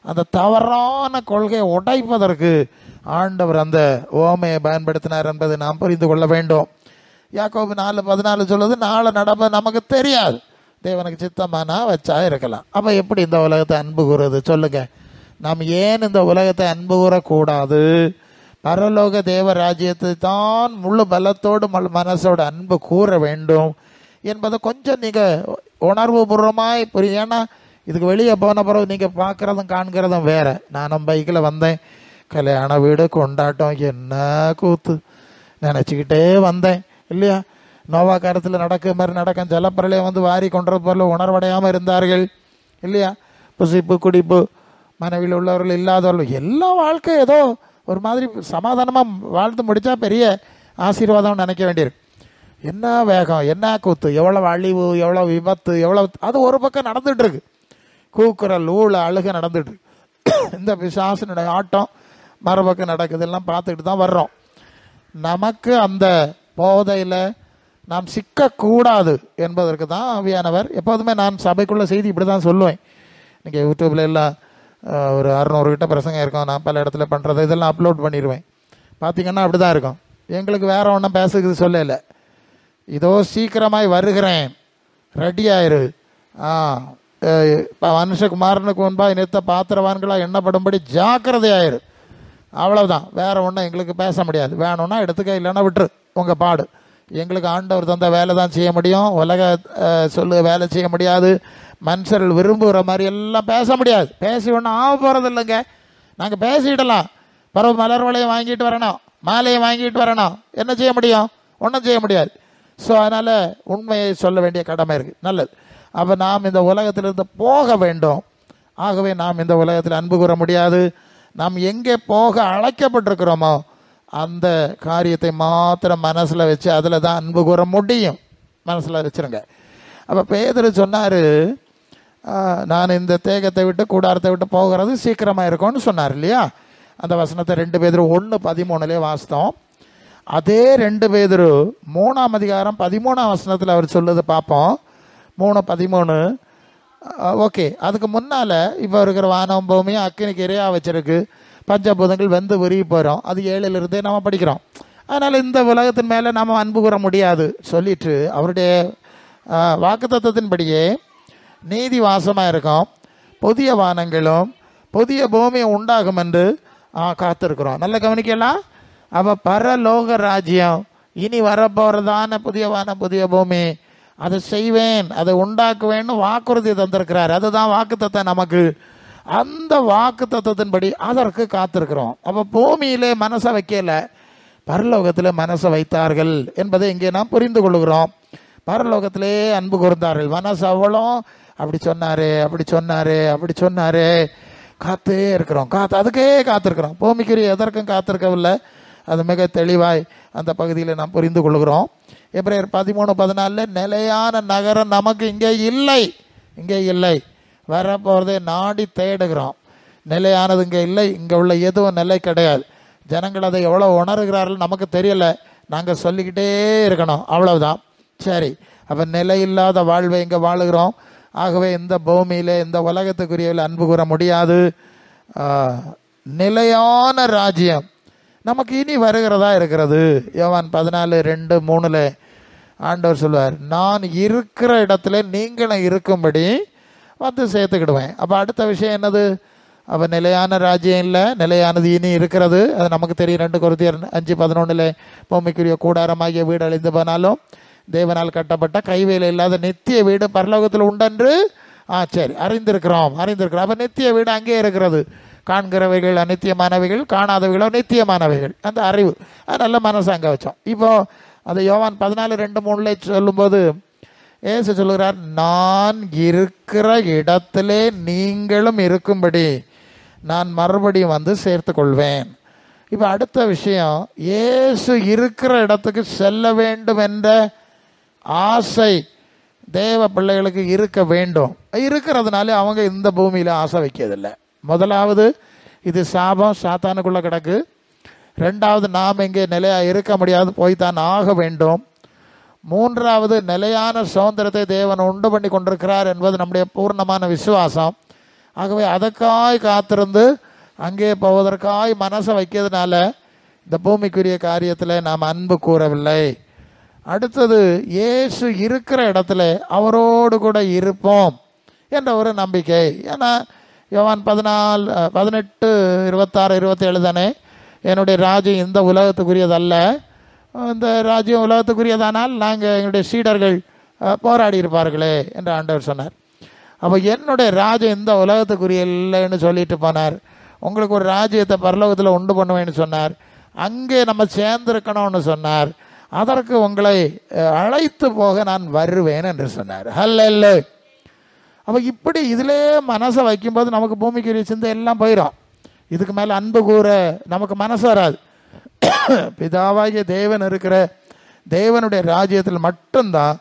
அந்த தவறான கொள்கையை உடைப்பதற்கு ஆண்டவர் அந்த ஓமையை பயன்படுத்தினார் என்பதை நாம் புரிந்து கொள்ள வேண்டும். யாக்கோபு 4:14 சொல்லுது, நாளை நடப்ப நமக்கு தெரியாது, தேவனுக்கு சித்தமானா வச்சா இருக்கலாம். அப்போ எப்படி இந்த உலகத்தை அன்பு கூறுறது சொல்லுங்க? நாம் ஏன் இந்த உலகத்தை அன்பு கூறக்கூடாது? பரலோக தேவ ராஜ்யத்தை தான் முழு பலத்தோடு மனசோடு அன்பு கூற வேண்டும் என்பதை கொஞ்சம் நீங்கள் உணர்வு பூர்வமாய் புரியும். ஏன்னா இதுக்கு வெளியே போன பிறகு நீங்கள் பார்க்குறதும் காண்கிறதும் வேறு. நானும் பைக்கில் வந்தேன், கல்யாண வீடு கொண்டாட்டம், என்ன கூத்து நினச்சிக்கிட்டே வந்தேன் இல்லையா. நோவா காலத்தில் நடக்க மாதிரி நடக்கும், ஜலப்பிரளயம் வந்து வாரி கொன்ற பொருள் உணர்வடையாமல் இருந்தார்கள் இல்லையா. புசிப்பு குடிப்பு, மனைவியில் உள்ளவர்கள் இல்லாதவர்கள், எல்லா வாழ்க்கை ஏதோ ஒரு மாதிரி சமாதானமாக வாழ்ந்து முடித்தா பெரிய ஆசீர்வாதம்னு நினைக்க வேண்டியிருக்கு. என்ன வேகம், என்ன கூத்து, எவ்வளோ அழிவு, எவ்வளோ விபத்து, எவ்வளோ, அது ஒரு பக்கம் நடந்துகிட்ருக்கு. கூக்குரல் ஊழ அழுக நடந்துகிட்ருக்கு. இந்த பிசாசினுடைய ஆட்டம் மறுபக்கம் நடக்குது, எல்லாம் பார்த்துக்கிட்டு தான் வர்றோம். நமக்கு அந்த போதையில் நாம் சிக்கக்கூடாது என்பதற்கு தான் ஆவியானவர். எப்போதுமே நான் சபைக்குள்ள செய்தி இப்படி தான் சொல்லுவேன். நீங்கள் யூடியூப்பில் எல்லாம் ஒரு 600 கிட்ட பிரசங்கம் இருக்கும், நான் பல இடத்துல பண்ணுறது இதெல்லாம் அப்லோட் பண்ணிடுவேன். பார்த்திங்கன்னா அப்படி தான் இருக்கும். எங்களுக்கு வேறு ஒன்றும் பேசுறது சொல்லலை, இதோ சீக்கிரமாய் வருகிறேன், ரெடி ஆயிரு, மனுஷகுமாரனுக்கு முன்பாக நிறுத்த பாத்திரவான்களாக எண்ணப்படும்படி ஜாக்கிரதையாயிரு, அவ்வளவுதான். வேற ஒன்றும் எங்களுக்கு பேச முடியாது. வேணும்னா எடுத்துக்க, இல்லைன்னா விட்டுரு, உங்கள் பாடு. எங்களுக்கு ஆண்டவர் தந்த வேலை தான் செய்ய முடியும், உலக வேலை செய்ய முடியாது, மனுஷர்கள் விரும்புகிற மாதிரி எல்லாம் பேச முடியாது. பேசி ஒன்றும் ஆக போகிறது இல்லைங்க. நாங்கள் பேசிடலாம், பிறகு மலர் வளையம் வாங்கிட்டு வரணும், மாலையை வாங்கிட்டு வரணும், என்ன செய்ய முடியும்? ஒன்றும் செய்ய முடியாது. ஸோ அதனால் உண்மையை சொல்ல வேண்டிய கடமை இருக்குது. நல்லது. அப்போ நாம் இந்த உலகத்திலிருந்து போக வேண்டும். ஆகவே நாம் இந்த உலகத்தில் அன்பு கூற முடியாது. நாம் எங்கே போக அழைக்கப்பட்டிருக்கிறோமோ அந்த காரியத்தை மாத்திரம் மனசில் வச்சு அதில் தான் அன்பு கூற முடியும். மனசில் வச்சுருங்க. அப்போ பேதுரு சொன்னார், நான் இந்த தேகத்தை விட்டு கூடாரத்தை விட்டு போகிறது சீக்கிரமாக இருக்கும்னு சொன்னார் இல்லையா. அந்த வசனத்தை 2 பேதுரு 1:13 வாசித்தோம். அதே 2 பேதுரு 3 அதிகாரம் 13 வசனத்தில் அவர் சொல்லுது பார்ப்போம். 3:13 ஓகே. அதுக்கு முன்னால் இப்போ இருக்கிற வானம் பூமியும் அக்கினிக்கு இரையாக வச்சிருக்கு, பஞ்சபூதங்கள் வெந்து உருகி போகிறோம், அது 7லிருந்தே நம்ம படிக்கிறோம். அதனால் இந்த உலகத்தின் மேலே நம்ம அன்பு கூற முடியாது சொல்லிட்டு அவருடைய வாக்குத்தத்தத்தின்படியே நீதி வாசமாக இருக்கும், புதிய வானங்களும் புதிய பூமியும் உண்டாகும் என்று காத்திருக்கிறோம். நல்ல கவனிக்கலாம். அப்போ பரலோக ராஜ்யம் இனி வரப்போகிறதான புதிய வானம் புதிய பூமி, அதை செய்வேன், அதை உண்டாக்குவேன்னு வாக்குறுதி தந்திருக்கிறார். அதுதான் வாக்குத்தத்தம் நமக்கு. அந்த வாக்குத்தத்தத்தின்படி அதற்கு காத்திருக்கிறோம். அப்போ பூமியிலே மனசை வைக்கல, பரலோகத்தில் மனசை வைத்தார்கள் என்பதை இங்கே நாம் புரிந்து கொள்கிறோம். பரலோகத்திலே அன்பு கூர்ந்தார்கள். மனசு அவ்வளோ அப்படி சொன்னார், அப்படி சொன்னார், அப்படி சொன்னார், காத்தே இருக்கிறோம், அதுக்கே காத்திருக்கிறோம். பூமிக்குரிய எதற்கும் காத்திருக்கவில்லை. அது மிக தெளிவாய் அந்த பகுதியில் நாம் புரிந்து கொள்கிறோம். எபிரேயர் 13:14 நிலையான நகரம் நமக்கு இங்கே இல்லை, இங்கே இல்லை, வரப்போகிறதே நாடி தேடுகிறோம். நிலையானது இங்கே இல்லை, இங்கே உள்ள எதுவும் நிலை கிடையாது. ஜனங்கள் அதை எவ்வளோ உணர்கிறார்கள் நமக்கு தெரியலை, நாங்கள் சொல்லிக்கிட்டே இருக்கணும், அவ்வளவுதான். சரி, அப்போ நிலை இல்லாத வாழ்வை இங்கே வாழுகிறோம். ஆகவே இந்த பூமியில் இந்த உலகத்துக்குரியவில் அன்பு கூற முடியாது. நிலையான ராஜ்யம் நமக்கு இனி வருகிறதா இருக்கிறது. யோவான் 14:2-3 ஆண்டவர் சொல்வார், நான் இருக்கிற இடத்துல நீங்களும் இருக்கும்படி வந்து சேர்த்துக்கிடுவேன். அப்போ அடுத்த விஷயம் என்னது? அப்போ நிலையான ராஜ்யம் இல்லை, நிலையானது இனி இருக்கிறது. அது நமக்கு தெரியும். 2 கொரிந்தியர் 5:11 பூமிக்குரிய கூடாரமாகிய வீடு அழிந்து போனாலும் தேவனால் கட்டப்பட்ட கைவேலை இல்லாத நித்திய வீடு பரலோகத்தில் உண்டென்று சரி அறிந்திருக்கிறோம். அப்போ நித்திய வீடு அங்கே இருக்கிறது. காண்கிறவைகள் அநித்தியமானவைகள், காணாதவைகளோ நித்தியமானவைகள். அந்த அறிவு நல்ல மனசு அங்கே வச்சோம். இப்போது அது யோவான் 14:2-3 சொல்லும்போது ஏசு சொல்லுகிறார், நான் இருக்கிற இடத்திலே நீங்களும் இருக்கும்படி நான் மறுபடியும் வந்து சேர்த்து கொள்வேன். இப்போ அடுத்த விஷயம், ஏசு இருக்கிற இடத்துக்கு செல்ல வேண்டும் என்ற ஆசை தேவ பிள்ளைகளுக்கு இருக்க வேண்டும். இருக்கிறதுனால அவங்க இந்த பூமியில் ஆசை வைக்கிறதில்லை. முதலாவது இது சாபம், சாத்தானுக்குள்ளே கிடக்கு. ரெண்டாவது நாம் இங்கே நிலையாக இருக்க முடியாது, போய்தான் ஆக வேண்டும். மூன்றாவது நிலையான சுதந்திரத்தை தேவன் உண்டு பண்ணி கொண்டிருக்கிறார் என்பது நம்முடைய பூர்ணமான விசுவாசம். ஆகவே அதற்காய் காத்திருந்து அங்கே போவதற்காய் மனசை வைக்கிறதுனால இந்த பூமிக்குரிய காரியத்தில் நாம் அன்பு கூறவில்லை. அடுத்தது, இயேசு இருக்கிற இடத்துல அவரோடு கூட இருப்போம் என்ற ஒரு நம்பிக்கை. ஏன்னா யோவான் 18, 26, 27 தானே, என்னுடைய ராஜ்யம் இந்த உலகத்துக்குரியதல்ல, இந்த ராஜ்யம் உலகத்துக்குரியதானால் நாங்கள் எங்களுடைய சீடர்கள் போராடி இருப்பார்களே என்று ஆண்டவர் சொன்னார். அப்போ என்னுடைய ராஜ்யம் இந்த உலகத்துக்குரிய இல்லைன்னு சொல்லிட்டு போனார். உங்களுக்கு ஒரு ராஜ்யத்தை பரலோகத்தில் உண்டு பண்ணுவேன்னு சொன்னார். அங்கே நம்ம சேர்ந்திருக்கணும்னு சொன்னார். அதற்கு உங்களை அழைத்து போக நான் வருவேன் என்று சொன்னார். ஹல்லேலூயா. அப்போ இப்படி இதிலே மனசை வைக்கும்போது நமக்கு பூமிக்குரிய சிந்தை எல்லாம் போயிடும். இதுக்கு மேலே அன்பு கூற நமக்கு மனசு வராது. பிதாவாகிய தேவன் இருக்கிற தேவனுடைய ராஜ்யத்தில் மட்டும்தான்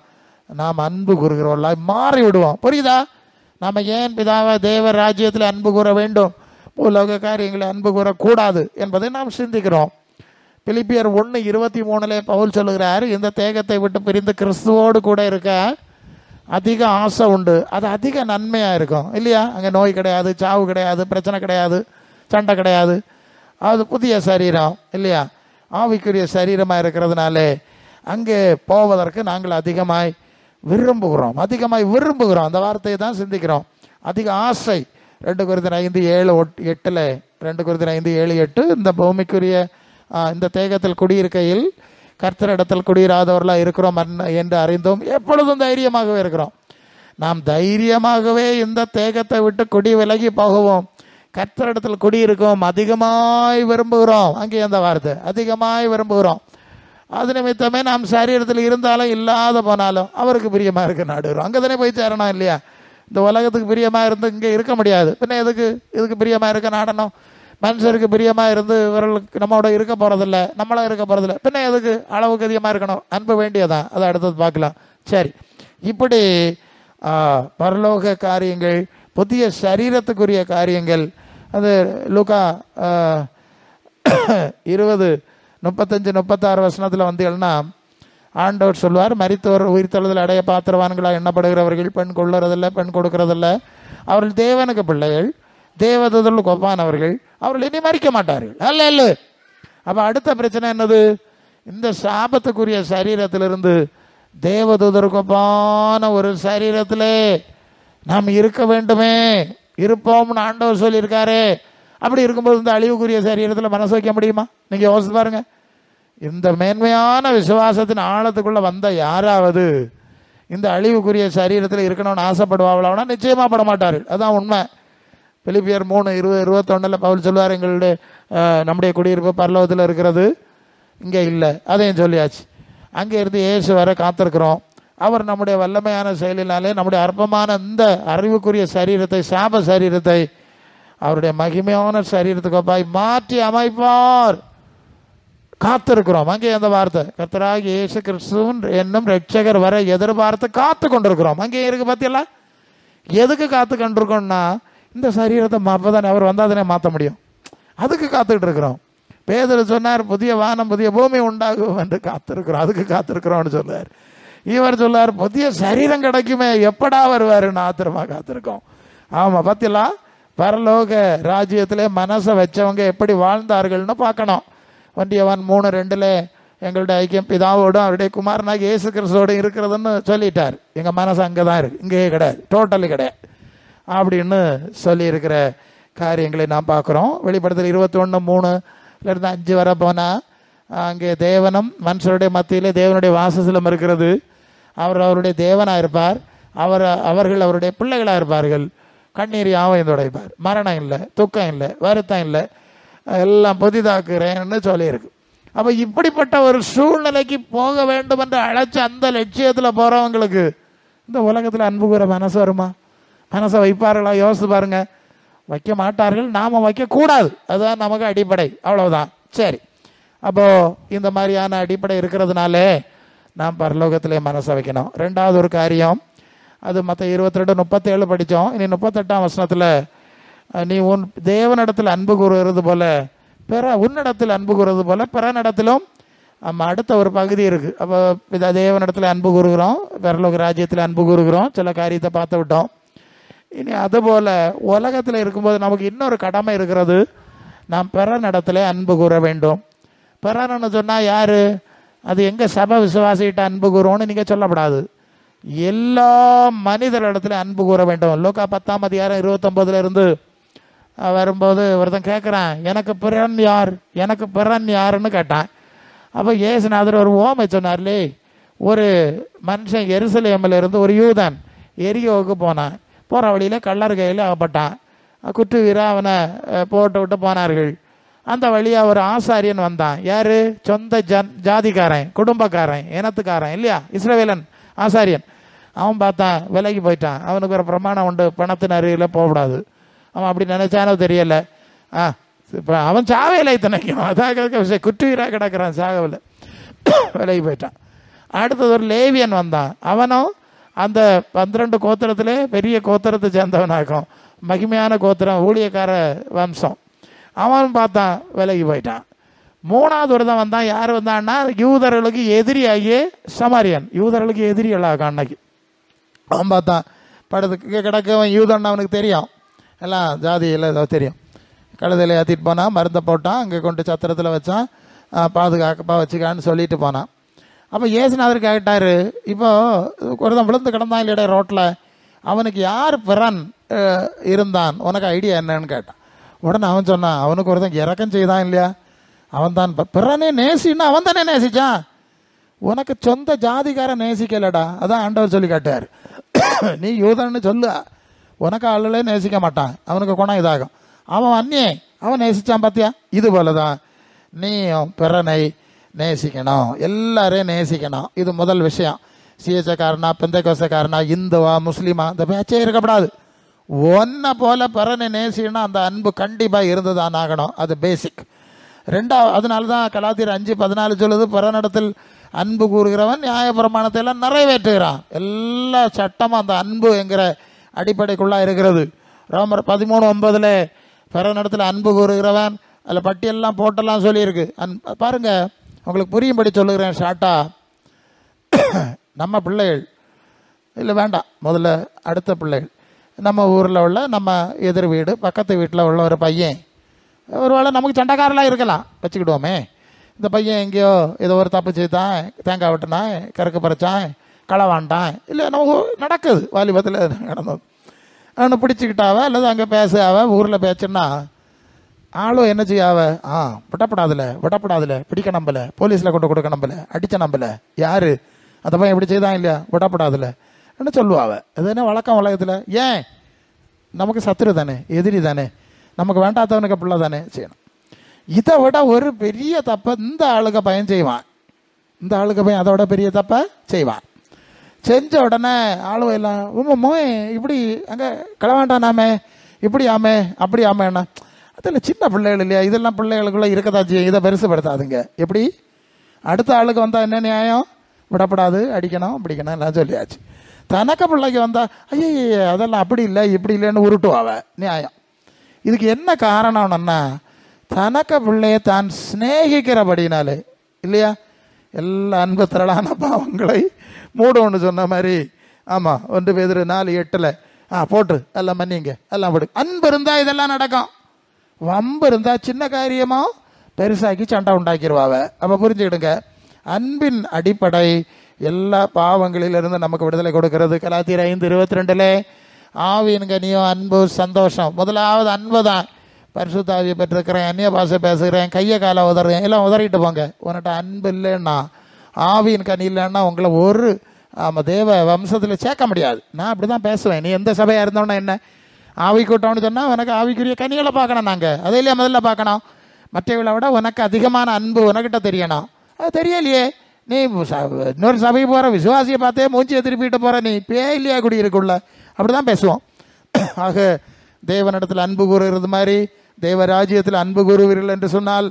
நாம் அன்பு கூறுகிறவர்களாய் மாறி விடுவோம். புரியுதா? நாம் ஏன் தேவ ராஜ்யத்தில் அன்பு கூற வேண்டும், உலக காரியங்களை அன்பு கூறக்கூடாது என்பதை நாம் சிந்திக்கிறோம். பிலிப்பியர் 1:23 பவுல் சொல்லுகிறார், இந்த தேகத்தை விட்டு பிரிந்து கிறிஸ்துவோடு கூட இருக்க அதிக ஆசை உண்டு. அது அதிக நன்மையாக இருக்கும் இல்லையா? அங்கே நோய் கிடையாது, சாவு கிடையாது, பிரச்சனை கிடையாது, சண்டை கிடையாது. அது புதிய சரீரம் இல்லையா? ஆவிக்குரிய சரீரமாக இருக்கிறதுனாலே அங்கே போவதற்கு நாங்கள் அதிகமாய் விரும்புகிறோம். அந்த வார்த்தையை தான் சிந்திக்கிறோம். அதிக ஆசை. 2 கொரிந்தியர் 5:7-8 2 கொரிந்தியர் 5:7-8 இந்த பூமிக்குரிய இந்த தேகத்தில் குடியிருக்கையில் கர்த்தரிடத்தில் குடியிராதவர்களாக இருக்கிறோம் என்று அறிந்தோம், எப்பொழுதும் தைரியமாகவே இருக்கிறோம். நாம் தைரியமாகவே இந்த தேகத்தை விட்டு குடி விலகி போகவும் கர்த்தரிடத்தில் குடியிருக்கவும் அதிகமாய் விரும்புகிறோம். அங்கே அந்த வார்த்தை அதிகமாய் விரும்புகிறோம். அது நிமித்தமே நாம் சரீரத்தில் இருந்தாலும் இல்லாத போனாலும் அவருக்கு பிரியமாக இருக்க நாடுகிறோம். அங்கே தானே போய் சேரணும் இல்லையா? இந்த உலகத்துக்கு பிரியமாக இருந்து இங்கே இருக்க முடியாது. பின்ன இதுக்கு பிரியமாக இருக்க நாடணும். மனுஷருக்கு பிரியமாக இருந்து இவர்களுக்கு நம்மளோட இருக்க போகிறதில்ல, நம்மளும் இருக்க போகிறதில்ல. பின்ன எதுக்கு? அளவுக்கு அதிகமாக இருக்கணும். அன்பு வேண்டியதான். அதை அடுத்தது பார்க்கலாம். சரி, இப்படி பரலோக காரியங்கள், புதிய சரீரத்துக்குரிய காரியங்கள், அது லூக்கா 20:35-36 வந்தீங்கன்னா ஆண்டவர் சொல்வார், மரித்தவர் உயிர்த்தெழுதல் அடைய பாத்திரவான்களாக எண்ணப்படுகிறவர்கள் பெண் கொள்ளுறதில்லை, பெண் கொடுக்கறதில்ல, அவர்கள் தேவனுக்கு பிள்ளைகள், தேவதூதர்களுக்கு ஒப்பானவர்கள், அவர்கள் இனி மறிக்க மாட்டார்கள். அல்ல இல்லை. அப்போ அடுத்த பிரச்சனை என்னது? இந்த சாபத்துக்குரிய சரீரத்திலிருந்து தேவதூதருக்கு ஒப்பான ஒரு சரீரத்திலே நாம் இருக்க வேண்டுமே, இருப்போம்னு ஆண்டவர் சொல்லியிருக்காரு. அப்படி இருக்கும்போது இந்த அழிவுக்குரிய சரீரத்தில் மனசு வைக்க முடியுமா? நீங்கள் யோசிச்சு பாருங்க. இந்த மேன்மையான விசுவாசத்தின் ஆழத்துக்குள்ளே வந்த யாராவது இந்த அழிவுக்குரிய சரீரத்தில் இருக்கணும்னு ஆசைப்படுவாங்களா? நிச்சயமாக பட மாட்டார்கள். அதுதான் உண்மை. பிலிப்பியர் 3:20-21 பவுல் சொல்லுவார், எங்களுடைய நம்முடைய குடியிருப்பு பரலோகத்தில் இருக்கிறது, இங்கே இல்லை. அதையும் சொல்லியாச்சு. அங்கே இருந்து இயேசு வர காத்திருக்கிறோம். அவர் நம்முடைய வல்லமையான செயலினாலே நம்முடைய அற்பமான இந்த அறிவுக்குரிய சரீரத்தை, சாப சரீரத்தை அவருடைய மகிமையான சரீரத்துக்கு ஒப்பாய் மாற்றி அமைப்பார். காத்திருக்கிறோம். அங்கே அந்த வார்த்தை, கர்த்தராகிய இயேசு கிறிஸ்துவின் என்னும் ரட்சகர் வர எதிர்பார்த்து காத்து கொண்டிருக்கிறோம். அங்கே இருக்கு பார்த்தீங்களா? எதுக்கு காத்து கொண்டிருக்கோம்னா, இந்த சரீரத்தை அப்பதானே அவர் வந்தாதானே மாற்ற முடியும். அதுக்கு காத்துக்கிட்டு இருக்கிறோம். பேதுரு சொன்னார், புதிய வானம் புதிய பூமி உண்டாகும் என்று காத்திருக்கிறோம். அதுக்கு காத்திருக்கிறோம்னு சொல்லுவார். இவர் சொல்லார், புதிய சரீரம் கிடைக்குமே, எப்படா வருவாருன்னு ஆத்திரமா காத்திருக்கோம். ஆமாம், பார்த்தீங்களா? பரலோக ராஜ்யத்திலே மனசை வச்சவங்க எப்படி வாழ்ந்தார்கள்னு பார்க்கணும். யோவான் 3:2 எங்களுடைய ஐக்கியம் பிதாவோடும் அவருடைய குமாரனாக இயேசு கிறிஸ்துவோடு இருக்கிறதுன்னு சொல்லிட்டார். எங்கள் மனசு அங்கே தான் இருக்குது, இங்கேயே கிடையாது, டோட்டலி கிடையாது அப்படின்னு சொல்லியிருக்கிற காரியங்களை நாம் பார்க்குறோம். வெளிப்படுத்தல் 21:3-5 வர போனால் அங்கே தேவனும் மனுஷருடைய மத்தியிலே தேவனுடைய வாசஸ்தலம் இருக்கிறது. அவர் அவருடைய தேவனாக இருப்பார். அவர்கள் அவருடைய பிள்ளைகளாக இருப்பார்கள். கண்ணீர் யாவையும் துடைப்பார். மரணம் இல்லை, துக்கம் இல்லை, வருத்தம் இல்லை, எல்லாம் புதிதாக்குறேன்னு சொல்லியிருக்கு. அப்போ இப்படிப்பட்ட ஒரு சூழ்நிலைக்கு போக வேண்டும் என்று அழைச்ச அந்த லட்சியத்தில் போகிறவங்களுக்கு இந்த உலகத்தில் அன்பு கூற மனசு வருமா? மனசை வைப்பார்களா? யோசித்து பாருங்க. வைக்க மாட்டார்கள். நாம் வைக்கக்கூடாது. அதுதான் நமக்கு அடிப்படை. அவ்வளவுதான். சரி, அப்போது இந்த மாதிரியான அடிப்படை இருக்கிறதுனாலே நாம் பரலோகத்திலே மனசை வைக்கணும். ரெண்டாவது ஒரு காரியம், அது மற்ற 22:37 படித்தோம். இனி 38ஆம் வசனத்தில், நீ உன் தேவனிடத்தில் அன்பு கூறுகிறது போல உன்னிடத்தில் அன்பு கூறுறது போல பிறனிடத்திலும் அடுத்த ஒரு பகுதி இருக்குது. அப்போ தேவனிடத்தில் அன்பு கூறுகிறோம், பரலோக ராஜ்யத்தில் அன்பு கூறுகிறோம், சில காரியத்தை பார்த்து விட்டோம். இனி அதுபோல் உலகத்தில் இருக்கும்போது நமக்கு இன்னொரு கடமை இருக்கிறது. நாம் பிறனிடத்தில் அன்பு கூற வேண்டும். பிறன்னு சொன்னால் யார்? அது எங்கள் சபை விசுவாசிகிட்ட அன்பு கூறுவோன்னு நீங்கள் சொல்லப்படாது. எல்லா மனிதர்களிடத்துல அன்பு கூற வேண்டும். லூக்கா 10:29 வரும்போது ஒருத்தன் கேட்குறான், எனக்கு பிறன் யார், எனக்கு பிறன் யாருன்னு கேட்டான். அப்போ இயேசுநாதர் ஒரு ஓமை சொன்னார்லே. ஒரு மனுஷன் எருசலேமில் இருந்து ஒரு யூதன் எரியோவுக்கு போனான். போகிற வழியில் கள்ளர் கையில் அகப்பட்டான். குற்று வீரா அவனை போட்டு விட்டு போனார்கள். அந்த வழியாக ஒரு ஆசாரியன் வந்தான். யார்? சொந்த ஜாதிக்காரன், குடும்பக்காரன், இனத்துக்காரன் இல்லையா, இஸ்ரவேலன் ஆசாரியன். அவன் பார்த்தான், விலைக்கு போயிட்டான். அவனுக்கு ஒரு பிரமாணம் உண்டு, பணத்தின் அருகில் போகக்கூடாது. அவன் அப்படி நினைச்சானோ தெரியலை. இப்போ அவன் சாவையில் இத்தனைக்கும் அதாக குற்றுவீராக கிடக்கிறான், சாகவில் விலைக்கு போயிட்டான். அடுத்தது ஒரு லேவியன் வந்தான். அவனும் அந்த 12 கோத்திரத்திலே பெரிய கோத்திரத்தை சேர்ந்தவனாக்கும், மகிமையான கோத்திரம், ஊழியக்கார வம்சம். அவன் பார்த்தான், விலைக்கு போயிட்டான். மூணாவது ஒரு தான் வந்தான். யார் வந்தான்னா, யூதர்களுக்கு எதிரியாகிய சமாரியன், யூதர்களுக்கு எதிரிகளாக அன்னைக்கு. அவன் பார்த்தான், படத்துக்கு கிடக்கவன் யூதன் அவனுக்கு தெரியும், எல்லாம் ஜாதியில் ஏதோ தெரியும். கழுதையில் ஏற்றிட்டு போனான், மருந்தை போட்டான், அங்கே கொண்டு சத்திரத்தில் வச்சான், பாதுகாக்கப்பா வச்சுக்கான்னு சொல்லிட்டு போனான். அப்போ இயேசுநாதர் கேட்டார், இப்போது ஒருத்தன் விழுந்து கிடந்தான் இல்லையா ரோட்டில், அவனுக்கு யார் பிறன் இருந்தான், உனக்கு ஐடியா என்னன்னு கேட்டான். உடனே அவன் சொன்னான், அவனுக்கு ஒருத்தன் இறக்கம் செய்தான் இல்லையா, அவன் தான் பிறனே நேசின்னா அவன் தானே நேசிச்சான், உனக்கு சொந்த ஜாதிக்காரன் நேசிக்கலடா. அதான் ஆண்டவர் சொல்லி காட்டார். நீ யூதன்னு சொல்லு, உனக்கு ஆளுலே நேசிக்க மாட்டான், அவனுக்கு குணம் இதாகும். அவன் அந்நியே, அவன் நேசித்தான் பார்த்தியா. இது போல தான் நீயும் பிறனை நேசிக்கணும், எல்லாரையும் நேசிக்கணும். இது முதல் விஷயம். சிஎச்காரனா, பெந்தைக்கோசக்காரனா, இந்துவா, முஸ்லீமா, இந்த பேச்சே இருக்கப்படாது. ஒன்றை போல பிறனை நேசிக்கணும். அந்த அன்பு கண்டிப்பாக இருந்துதான் ஆகணும். அது பேசிக். ரெண்டாவது, அதனால தான் கலாத்தியர் 5:14 சொல்லுது, பிறனிடத்தில் அன்பு கூறுகிறவன் நியாயப்பிரமாணத்தை எல்லாம் நிறைவேற்றுகிறான். எல்லா சட்டமும் அந்த அன்பு என்கிற அடிப்படைக்குள்ளாக இருக்கிறது. ரோமர் 13:9 பிறனிடத்தில் அன்பு கூறுகிறவன், அதில் பட்டியெல்லாம் போட்டெல்லாம் சொல்லியிருக்கு. பாருங்கள், உங்களுக்கு புரியும்படி சொல்லுகிறேன் ஷார்ட்டா. நம்ம பிள்ளைகள் இல்லை வேண்டாம், முதல்ல அடுத்த பிள்ளைகள், நம்ம ஊரில் உள்ள நம்ம எதிர் வீடு பக்கத்து வீட்டில் உள்ள ஒரு பையன், ஒரு வேளை நமக்கு சண்டைக்காரெலாம் இருக்கலாம் வச்சுக்கிடுவோமே. இந்த பையன் எங்கேயோ ஏதோ ஒரு தப்பு செய்தான், தேங்காய் வெட்டினான், கறக்கு பறிச்சான், களை வாண்டான், இல்லை நம்ம நடக்குது வாலிபத்தில் நடந்தது. அவனை பிடிச்சிக்கிட்டாவ அல்லது அங்கே பேசாவ ஊரில் பேச்சுன்னா ஆளும் என்ன செய்யாவ, விடப்படாதுல பிடிக்க நம்பல, போலீஸில் கொண்டு கொடுக்க நம்பல, அடித்த நம்பல, யார் அந்த பையன் இப்படி செய்தான் இல்லையா, விடப்படாதுல என்ன சொல்லுவாவ. அது என்ன வழக்கம் உலகத்தில்? ஏன்? நமக்கு சத்துரு தானே, எதிரி தானே, நமக்கு வேண்டாதவனுக்கு பிள்ளை தானே செய்யணும். இதை விட ஒரு பெரிய தப்பை இந்த ஆளுக பையன் செய்வான், இந்த ஆளுக பையன் அதோட பெரிய தப்பை செய்வான். செஞ்ச உடனே ஆளுவ எல்லாம் மோய் இப்படி அங்கே களவாண்டானாமே, இப்படி ஆமே அப்படி ஆமேண்ணா. அதில் சின்ன பிள்ளைகள் இல்லையா, இதெல்லாம் பிள்ளைகளுக்குள்ளே இருக்கதா செய்யும், இதை பெருசுப்படுத்தாதுங்க. எப்படி அடுத்த ஆளுக்கு வந்தால் என்ன நியாயம்? விடப்படாது, அடிக்கணும், பிடிக்கணும் எல்லாம் சொல்லியாச்சு. தனக்க பிள்ளைக்கு வந்தால் ஐய அதெல்லாம் அப்படி இல்லை இப்படி இல்லைன்னு உருட்டுவாவ நியாயம். இதுக்கு என்ன காரணம்னா, தனக்க பிள்ளையை தான் சிநேகிக்கிறபடினாலே இல்லையா, எல்லா அன்பு திரளான பாவங்களை மூடுன்னு சொன்ன மாதிரி. ஆமாம், 1 பேதுரு 4:8 போட்டு எல்லாம் மன்னிங்க எல்லாம் விடு. அன்பு இருந்தால் இதெல்லாம் நடக்கும். வம்பு இருந்தால் சின்ன காரியமோ பெருசாக்கி சண்டை உண்டாக்கிடுவாவ. அப்போ புரிஞ்சுக்கிடுங்க, அன்பின் அடிப்படை எல்லா பாவங்களிலிருந்து நமக்கு விடுதலை கொடுக்கிறது. கலாத்தியர் 5:22 ஆவியின் கனியும் அன்பு சந்தோஷம். முதலாவது அன்பு தான். பரிசுத்தாவியை பெற்றிருக்கிறேன், அந்நிய பாஷை பேசுகிறேன், கையை காலை உதறேன், எல்லாம் உதறிட்டு போங்க. உன்கிட்ட அன்பு இல்லைன்னா, ஆவியின் கனி இல்லைன்னா உங்களை ஒரு தேவ வம்சத்தில் சேர்க்க முடியாது. நான் அப்படி தான் பேசுவேன். நீ எந்த சபையாக இருந்தோன்னா என்ன, ஆவி கூட்டம்னு சொன்னால் உனக்கு ஆவிக்குரிய கனிகளை பார்க்கணும். நாங்கள் அதை இல்லையா முதல்ல பார்க்கணும். மற்றவங்களை விட உனக்கு அதிகமான அன்பு உனக்கிட்ட தெரியணும். அது தெரியலையே, நீ இன்னொரு சபைக்கு போகிற விசுவாசியை பார்த்தே மூஞ்சியை திருப்பிட்டு போகிற, நீ இல்லையா குடியிருக்குள்ள. அப்படி தான் பேசுவோம். ஆக தேவனிடத்தில் அன்பு கூறுகிறது மாதிரி தேவராஜ்யத்தில் அன்பு கூறுவீர்கள் என்று சொன்னால்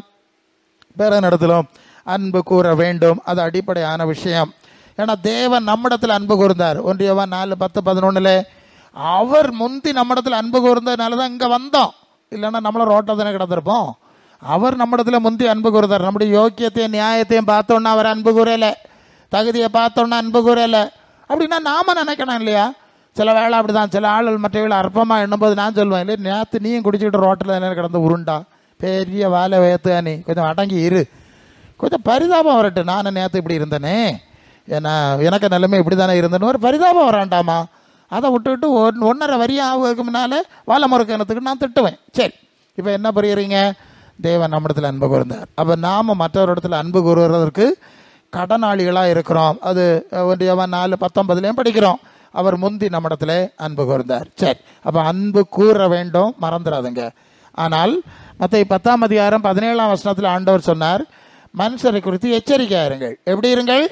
பிறனிடத்திலும் அன்பு கூற வேண்டும். அது அடிப்படையான விஷயம். ஏன்னா தேவன் நம்மிடத்தில் அன்பு கூர்ந்தார். 1 யோவான் 4:10-11 அவர் முந்தி நம்மிடத்தில் அன்பு கூர்ந்ததுனால தான் இங்கே வந்தோம். இல்லைன்னா நம்மளை ரோட்டை தானே கிடந்திருப்போம். அவர் நம்மிடத்தில் முந்தி அன்பு கூறுதார். நம்முடைய யோக்கியத்தையும் நியாயத்தையும் பார்த்தோன்னா அவர் அன்பு கூறலை, தகுதியை பார்த்தோன்னா அன்பு கூறலை. அப்படின்னா நாம் நினைக்கணும் இல்லையா. சில வேளை அப்படி தான் சில ஆள் மற்றவர்களை அற்பமாக எண்ணும்போது நான் சொல்லுவேன், இல்லை நேற்று நீயும் குடிச்சிக்கிட்டு ரோட்டில் என்ன கிடந்து உருண்டா, பெரிய வாழை வேத்து நீ கொஞ்சம் அடங்கி இரு, கொஞ்சம் பரிதாபம் வரட்டு. நான் நேற்று இப்படி இருந்தேனே, ஏன்னா எனக்கு நிலைமை இப்படி தானே இருந்தேன்னு ஒரு பரிதாபம் வராண்டாமா. அதை விட்டுவிட்டு 1.5 வரியும் ஆகுதுக்கு முன்னால் வாழை முறுக்கணத்துக்கு நான் திட்டுவேன். சரி, இப்போ என்ன புரியுறீங்க? தேவன் நம்மிடத்தில் அன்பு கூர்ந்தார். அப்போ நாம் மற்றவரிடத்தில் அன்பு கூறுவதற்கு கடனாளிகளாக இருக்கிறோம். அது 1 யோவான் 4:19 படிக்கிறோம். அவர் முந்தி நம்மிடத்தில் அன்பு கூர்ந்தார். சரி, அப்போ அன்பு கூற வேண்டும், மறந்துடாதுங்க. ஆனால் மத்தேயு 10:17 ஆண்டவர் சொன்னார், மனுஷரை குறித்து எச்சரிக்கையாக இருங்கள். எப்படி இருங்கள்?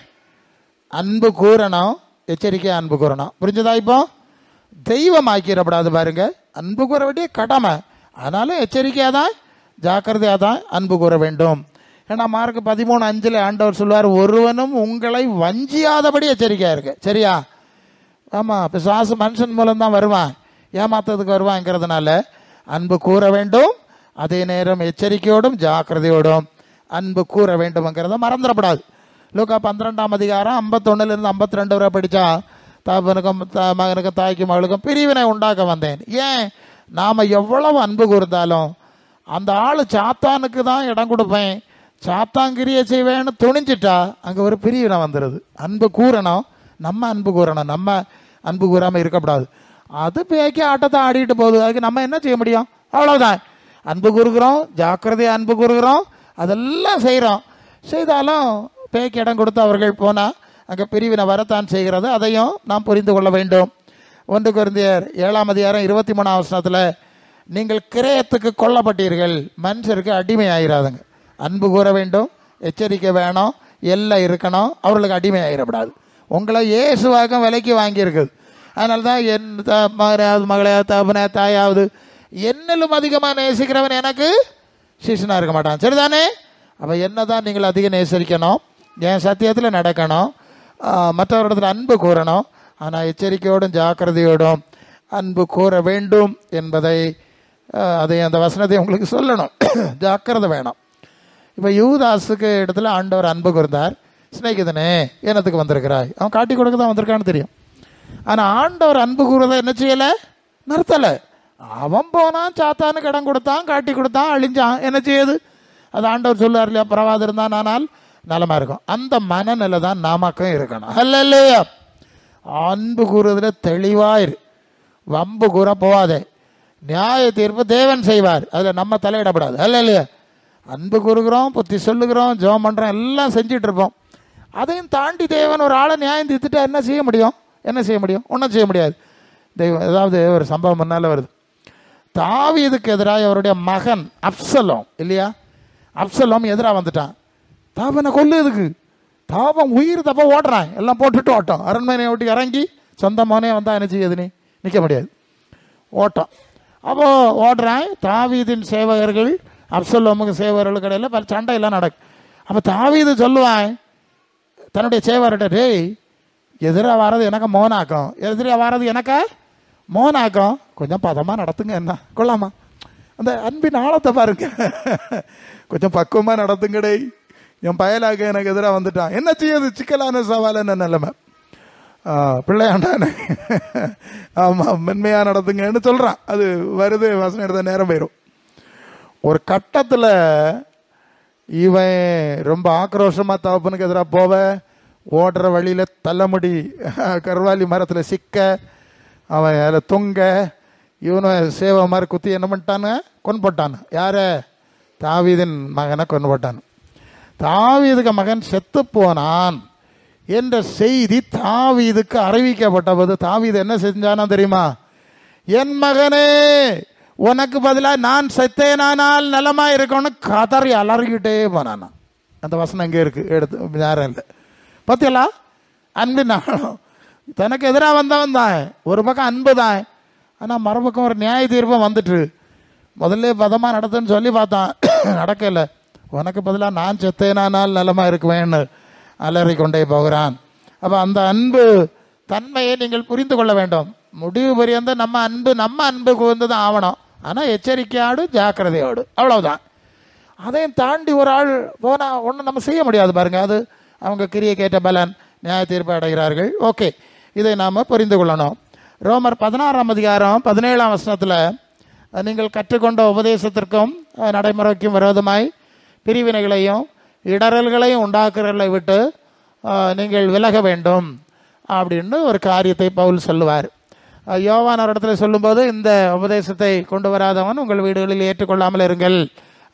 அன்பு கூறணும், எச்சரிக்கையாக அன்பு கூறணும். புரிஞ்சதா? இப்போ தெய்வம் ஆக்கிடப்படாது பாருங்க. அன்பு கூற வேண்டிய கடமை, அதனால எச்சரிக்கையாக தான் ஜாக்கிரதையாக தான் அன்பு கூற வேண்டும். ஏன்னா மார்க் 13:5 ஆண்டவர் சொல்வார், ஒருவனும் உங்களை வஞ்சியாதபடி எச்சரிக்கையாக இருக்கு. சரியா? ஆமாம், பிசாசு மனுஷன் மூலம்தான் வருவான், ஏமாத்துறதுக்கு வருவாங்கிறதுனால அன்பு கூற வேண்டும். அதே நேரம் எச்சரிக்கையோடும் ஜாக்கிரதையோடும் அன்பு கூற வேண்டும்ங்கிறத மறந்துடப்படாது. லூக்கா 12:51-52 வரை படித்தா, தகப்பனுக்கும் மகனுக்கும் தாய்க்கும் மகளுக்கும் பிரிவினை உண்டாக்க வந்தேன். ஏன்? நாம் எவ்வளவு அன்பு கூர்ந்தாலும் அந்த ஆள் சாத்தானுக்கு தான் இடம் கொடுப்பேன், சாத்தாங்கிரியை செய்வேன்னு துணிஞ்சிட்டா அங்கே ஒரு பிரிவினை வந்துடுது. அன்பு கூறணும், நம்ம அன்பு கூறணும், நம்ம அன்பு கூறாமல் இருக்கக்கூடாது. அது பேக்கி ஆட்டத்தை ஆடிட்டு போகுது, அதுக்கு நம்ம என்ன செய்ய முடியும்? அவ்வளோதான். அன்பு கூறுகிறோம், ஜாக்கிரதையாக அன்பு கூறுகிறோம், அதெல்லாம் செய்கிறோம். செய்தாலும் பேக்கி இடம் கொடுத்து அவர்கள் போனால் அங்கே பிரிவினை வரத்தான் செய்கிறது. அதையும் நாம் புரிந்து கொள்ள வேண்டும். 1 கொரிந்தியர் 7:23 நீங்கள் கிரயத்துக்கு கொல்லப்பட்டீர்கள், மனுஷருக்கு அடிமை ஆகிடாதுங்க. அன்பு கூற வேண்டும், எச்சரிக்கை வேணும், எல்லாம் இருக்கணும், அவர்களுக்கு அடிமை ஆகிடக்கூடாது. உங்களை இயேசுவாக விலைக்கு வாங்கியிருக்குது. அதனால தான் என் மகனாவது மகளையாவது தகப்பனே தாயாவது என்னிலும் அதிகமாக நேசிக்கிறவன் எனக்கு சிஷ்யனாக இருக்க மாட்டான். சரிதானே? அப்போ என்ன தான் நீங்கள் அதிகம் நேசிக்கணும், என் சத்தியத்தில் நடக்கணும், மற்றவரிடத்தில் அன்பு கூறணும். ஆனால் எச்சரிக்கையோடும் ஜாக்கிரதையோடும் அன்பு கூற வேண்டும் என்பதை அதை அந்த வசனத்தை உங்களுக்கு சொல்லணும். ஜாக்கிரதை வேணும். இப்போ யூதாஸுக்கு இடத்துல ஆண்டவர் அன்பு கூர்ந்தார், சிநேகிதனே என்னத்துக்கு வந்திருக்கிறாய். அவன் காட்டி கொடுக்க தான் வந்திருக்கான்னு தெரியும். ஆனால் ஆண்டவர் அன்பு கூறுறதை என்ன செய்யலை, நிறுத்தலை. அவன் போனான், சாத்தானுக்கு இடம் கொடுத்தான், காட்டி கொடுத்தான், அழிஞ்சான். என்ன செய்யுது? அது ஆண்டவர் சொல்லுவார் இல்லையா, பரவாது இருந்தான் ஆனால் நலமா இருக்கும். அந்த மனநிலை தான் நாமக்கும் இருக்கணும். அல்ல இல்லையா? அன்பு கூறுறதுல தெளிவாயிரு, வம்பு கூற போவாதே. நியாய தீர்ப்பு தேவன் செய்வார், அதில் நம்ம தலையிடப்படாது. அல்ல இல்லையா? அன்பு கூறுகிறோம், புத்தி சொல்லுகிறோம், ஜெபம் பண்ணுறோம், எல்லாம் செஞ்சுட்டு இருப்போம். அதையும் தாண்டி தேவன் ஒரு ஆளை நியாயம் தீர்த்துட்டா என்ன செய்ய முடியும்? என்ன செய்ய முடியும்? ஒன்றும் செய்ய முடியாது. தெய்வம் ஏதாவது ஒரு சம்பவம் முன்னால் வருது. தாவீதுக்கு எதிராக அவருடைய மகன் அப்சலோம் இல்லையா, அப்சலோம் எதிராக வந்துட்டான். தாவனை கொல்லுறதுக்கு தாவம் உயிர் தப்ப ஓட்டுறான், எல்லாம் போட்டுட்டு ஓட்டம். அரண்மனையை விட்டு இறங்கி சொந்த மோனே வந்தால் என்ன செய்யுது? நீ நிற்க முடியாது, ஓட்டம். அப்போது ஓடுறான். தாவீதின் சேவகர்கள் அப்சலோமுக்கு சேவகர்களுக்கு இடையில் பல சண்டையெல்லாம் நடக்கும். அப்போ தாவீது சொல்லுவான் தன்னுடைய சேவர்கிட்ட, டேய் எதிராக வர்றது எனக்கு மோனாக்கம், எதிராக வர்றது எனக்கு மோனாக்கம், கொஞ்சம் பதமாக நடத்துங்க. என்ன கொள்ளாமா? அந்த அன்பின் ஆழத்தை பாருங்க. கொஞ்சம் பக்குவமாக நடத்துங்கடே, என் பயலாக எனக்கு எதிராக வந்துட்டான், என்ன செய்யுது? சிக்கலான சவாலான நிலைமை, பிள்ளையாண்டானே, ஆமாம் மென்மையாக நடத்துங்கன்னு சொல்கிறான். அது வருது, வசனம் எடுத்த நேரம் போயிடும். ஒரு கட்டத்தில் இவன் ரொம்ப ஆக்ரோஷமாக தகப்பனுக்கு எதிராக போவ, ஓடுற வழியில் தலைமுடி கருவாலி மரத்தில் சிக்க, அவன் அதில் தொங்க, இவனும் சேவை மாதிரி குத்தி என்ன பண்ணிட்டானு கொண்டு போட்டான். யாரை? தாவீதின் மகனை கொண்டு போட்டான். தாவீதுக்கு மகன் செத்து போனான் என்ற செய்தி தாவீதுக்கு அறிவிக்கப்பட்ட போது தாவீது என்ன செஞ்சானா தெரியுமா? என் மகனே, உனக்கு பதிலாக நான் செத்தேனானால் நலமா இருக்கணும் கதறி அலறிக்கிட்டே போனானா. அந்த வசனம் எங்கே இருக்கு? எடுத்து யாரும் இல்லை. பத்தியலா? அன்பின் ஆழம். தனக்கு எதிராக வந்தவன் தான், ஒரு பக்கம் அன்பு தான், ஆனால் மறுபக்கம் ஒரு நியாய தீர்ப்பம் வந்துட்டு முதல்ல பதமாக நடத்துன்னு சொல்லி பார்த்தான், நடக்கலை. உனக்கு பதிலாக நான் செத்தேனானால் நலமா இருக்குவேன்னு அலறி கொண்டே போகிறான். அப்போ அந்த அன்பு தன்மையை நீங்கள் புரிந்து கொள்ள வேண்டும். முடிவு பரியந்த நம்ம அன்பு கூர்ந்து தான் ஆகணும். ஆனால் எச்சரிக்கையோடு ஜாக்கிரதையோடு, அவ்வளவுதான். அதையும் தாண்டி ஒரு ஆள் போனால் ஒன்றும் நம்ம செய்ய முடியாது பாருங்கள். அது அவங்க கிரியை கேட்ட பலன், நியாய தீர்ப்பு அடைகிறார்கள். ஓகே, இதை நாம் புரிந்து கொள்ளணும். ரோமர் 16ஆம் அதிகாரம் 17ஆம் வசனத்தில், நீங்கள் கற்றுக்கொண்ட உபதேசத்திற்கும் நடைமுறைக்கும் விரோதமாய் பிரிவினைகளையும் இடரல்களையும் உண்டாக்குறதை விட்டு நீங்கள் விலக வேண்டும் அப்படின்னு ஒரு காரியத்தை பவுல் சொல்லுவார். யோவான் ஒரு இடத்துல சொல்லும்போது, இந்த உபதேசத்தை கொண்டு வராதவன் உங்கள் வீடுகளில் ஏற்றுக்கொள்ளாமல் இருங்கள்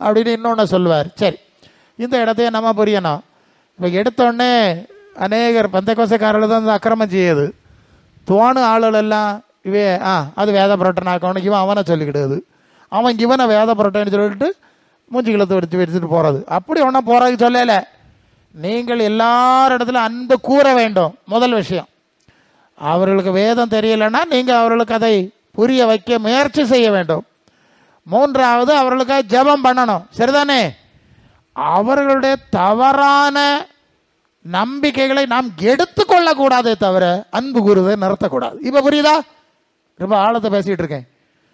அப்படின்னு இன்னொன்று சொல்லுவார். சரி, இந்த இடத்தையே நம்ம புரியணும். இப்போ எடுத்தோடனே அநேகர் பந்தக்கோசக்காரர்கள் தான் இந்த அக்கிரமம் செய்யுது. தோணு ஆளுகள் எல்லாம் இவே அது வேத புரட்டனாக்கணும், இவன் அவனை சொல்லிக்கிடுது, அவன் இவனை வேத புரட்டன்னு சொல்லிட்டு மூஞ்சி கிழத்து எடுத்துட்டு போகிறது. அப்படி ஒன்றா போகிறதுக்கு சொல்லலை. நீங்கள் எல்லார் இடத்துல அன்பு கூற வேண்டும். முதல் விஷயம், அவர்களுக்கு வேதம் தெரியலைன்னா நீங்கள் அவர்களுக்கு அதை புரிய வைக்க முயற்சி செய்ய வேண்டும். மூன்றாவது, அவர்களுக்காக ஜெபம் பண்ணணும். சரிதானே? அவர்களுடைய தவறான நம்பிக்கைகளை நாம் எடுத்துக்கொள்ளக்கூடாதே தவிர அன்பு கூறுவதை நிறுத்தக்கூடாது. இப்போ புரியுதா? ரொம்ப ஆழத்தை பேசிகிட்டு இருக்கேன்.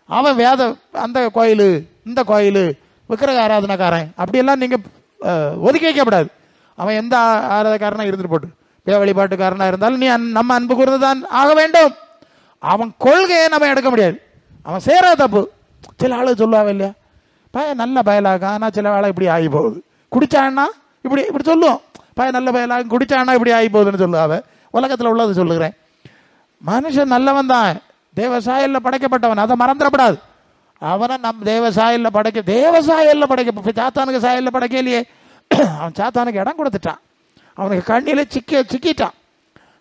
அவன் வேத அந்த கோயில் இந்த கோயில் விக்கிரக ஆராதனைக்காரன் அப்படியெல்லாம் நீங்கள் ஒதுக்கி வைக்கப்படாது. அவன் எந்த ஆராதனைக்காரனாக இருந்துட்டு போட்டு, பே வழிபாட்டுக்காரனாக இருந்தாலும் நீ நம்ம அன்பு கூர்ந்து தான் ஆக வேண்டும். அவன் கொள்கையை நம்ம எடுக்க முடியாது. அவன் செய்கிற தப்பு. சில ஆளு சொல்லுவாங்க இல்லையா, பையன் நல்ல பயலாக, ஆனால் சில ஆளை இப்படி ஆகி போகுது, குடிச்சான்னா இப்படி சொல்லுவோம், பையன் நல்ல பயலாக, குடிச்சான்னா இப்படி ஆகி போகுதுன்னு சொல்லுவாங்க. உலகத்தில் உள்ளது சொல்லுகிறேன். மனுஷன் நல்லவன் தான், தேவசாயலில் படைக்கப்பட்டவன், அதை மறந்துடப்படாது. அவனை நம் தேவசாயலில் படைக்க சாத்தானுக்கு சாயலில் படைக்கலையே. அவன் சாத்தானுக்கு இடம் கொடுத்துட்டான், அவனுக்கு கண்ணியில் சிக்கிட்டான்.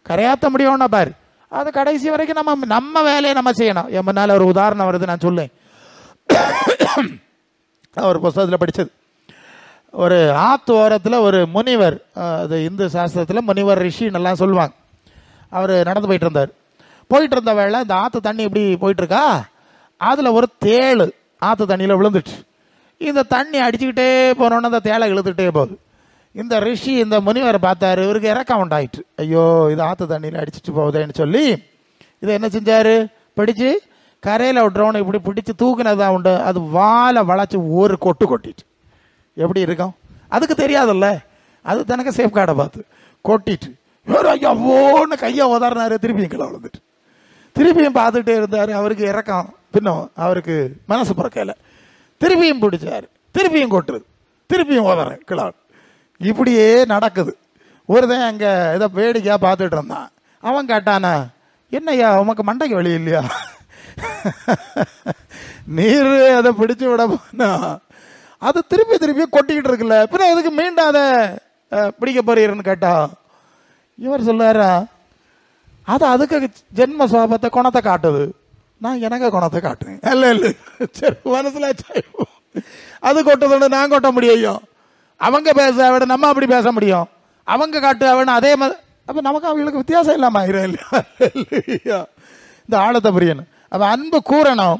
கரையாற்ற முடியும்னா பாரு. அது கடைசி வரைக்கும் நம்ம வேலையை நம்ம செய்யணும். என் முன்னால் ஒரு உதாரணம் வருது, நான் சொல்லேன். ஒரு புஸ்தகத்தில் படித்தது. ஒரு ஆத்து ஓரத்தில் ஒரு முனிவர், அது இந்து சாஸ்திரத்தில் முனிவர் ரிஷின்னெல்லாம் சொல்லுவாங்க. அவர் நடந்து போயிட்டு இருந்த வேளை இந்த ஆற்று தண்ணி இப்படி போயிட்டுருக்கா, அதில் ஒரு தேள் ஆற்று தண்ணியில் விழுந்துட்டு, இந்த தண்ணி அடிச்சுக்கிட்டே போனோன்னு அந்த தேளை இழுத்துக்கிட்டே போகுது. இந்த ரிஷி இந்த முனிவரை பார்த்தாரு, இவருக்கு இறக்கம் உண்டாயிட்டு, ஐயோ இது ஆற்று தண்ணியில் அடிச்சுட்டு போகுதேன்னு சொல்லி இதை என்ன செஞ்சார், பிடிச்சி கரையில் விட்டுறவனு இப்படி பிடிச்சி தூக்குனதான் உண்டு. அது வாழை வளைச்சி ஒரு கொட்டிட்டு எப்படி இருக்கும்? அதுக்கு தெரியாதுல்ல, அது தனக்கு சேஃப் கார்டை பார்த்து கொட்டிட்டு இவர் ஐயாவோன்னு கையை உதறினாரு. திருப்பியும் கீழே விழுந்துட்டு திருப்பியும் பார்த்துட்டே இருந்தார். அவருக்கு இறக்கம் பின்னும் அவருக்கு மனசு பிறக்கல. திருப்பியும் பிடிச்சாரு, திருப்பியும் கொட்டுறது, திருப்பியும் உதற கீழே. இப்படியே நடக்குது. ஒருதான் அங்கே ஏதோ வேடிக்கையாக பார்த்துட்டு இருந்தான். அவன் கேட்டானா, என்னய்யா உமக்கு மண்டைக்கு வழி இல்லையா? நீர் அதை பிடிச்சு விட போனா அது திருப்பி திருப்பி கொட்டிக்கிட்டு இருக்குல்ல, பின்ன எதுக்கு மீண்டும் அதை பிடிக்க போறீருன்னு கேட்டா இவர் சொல்லுவாரா, அது அதுக்கு ஜென்ம சுவாபத்தை குணத்தை காட்டுது, நான் எனக்கு குணத்தை காட்டுறேன். இல்லை இல்லை சரி மனசுல அது கொட்டதோட நான் கொட்ட முடியும். அவங்க பேச விட நம்ம அப்படி பேச முடியும். அவங்க காட்டு அவன் அதே மாதிரி. அப்போ நமக்கு அவங்களுக்கு வித்தியாசம் இல்லாமல் ஆயிரும் இல்லையா? இந்த ஆழத்தை புரியணும். அப்போ அன்பு கூறணும்,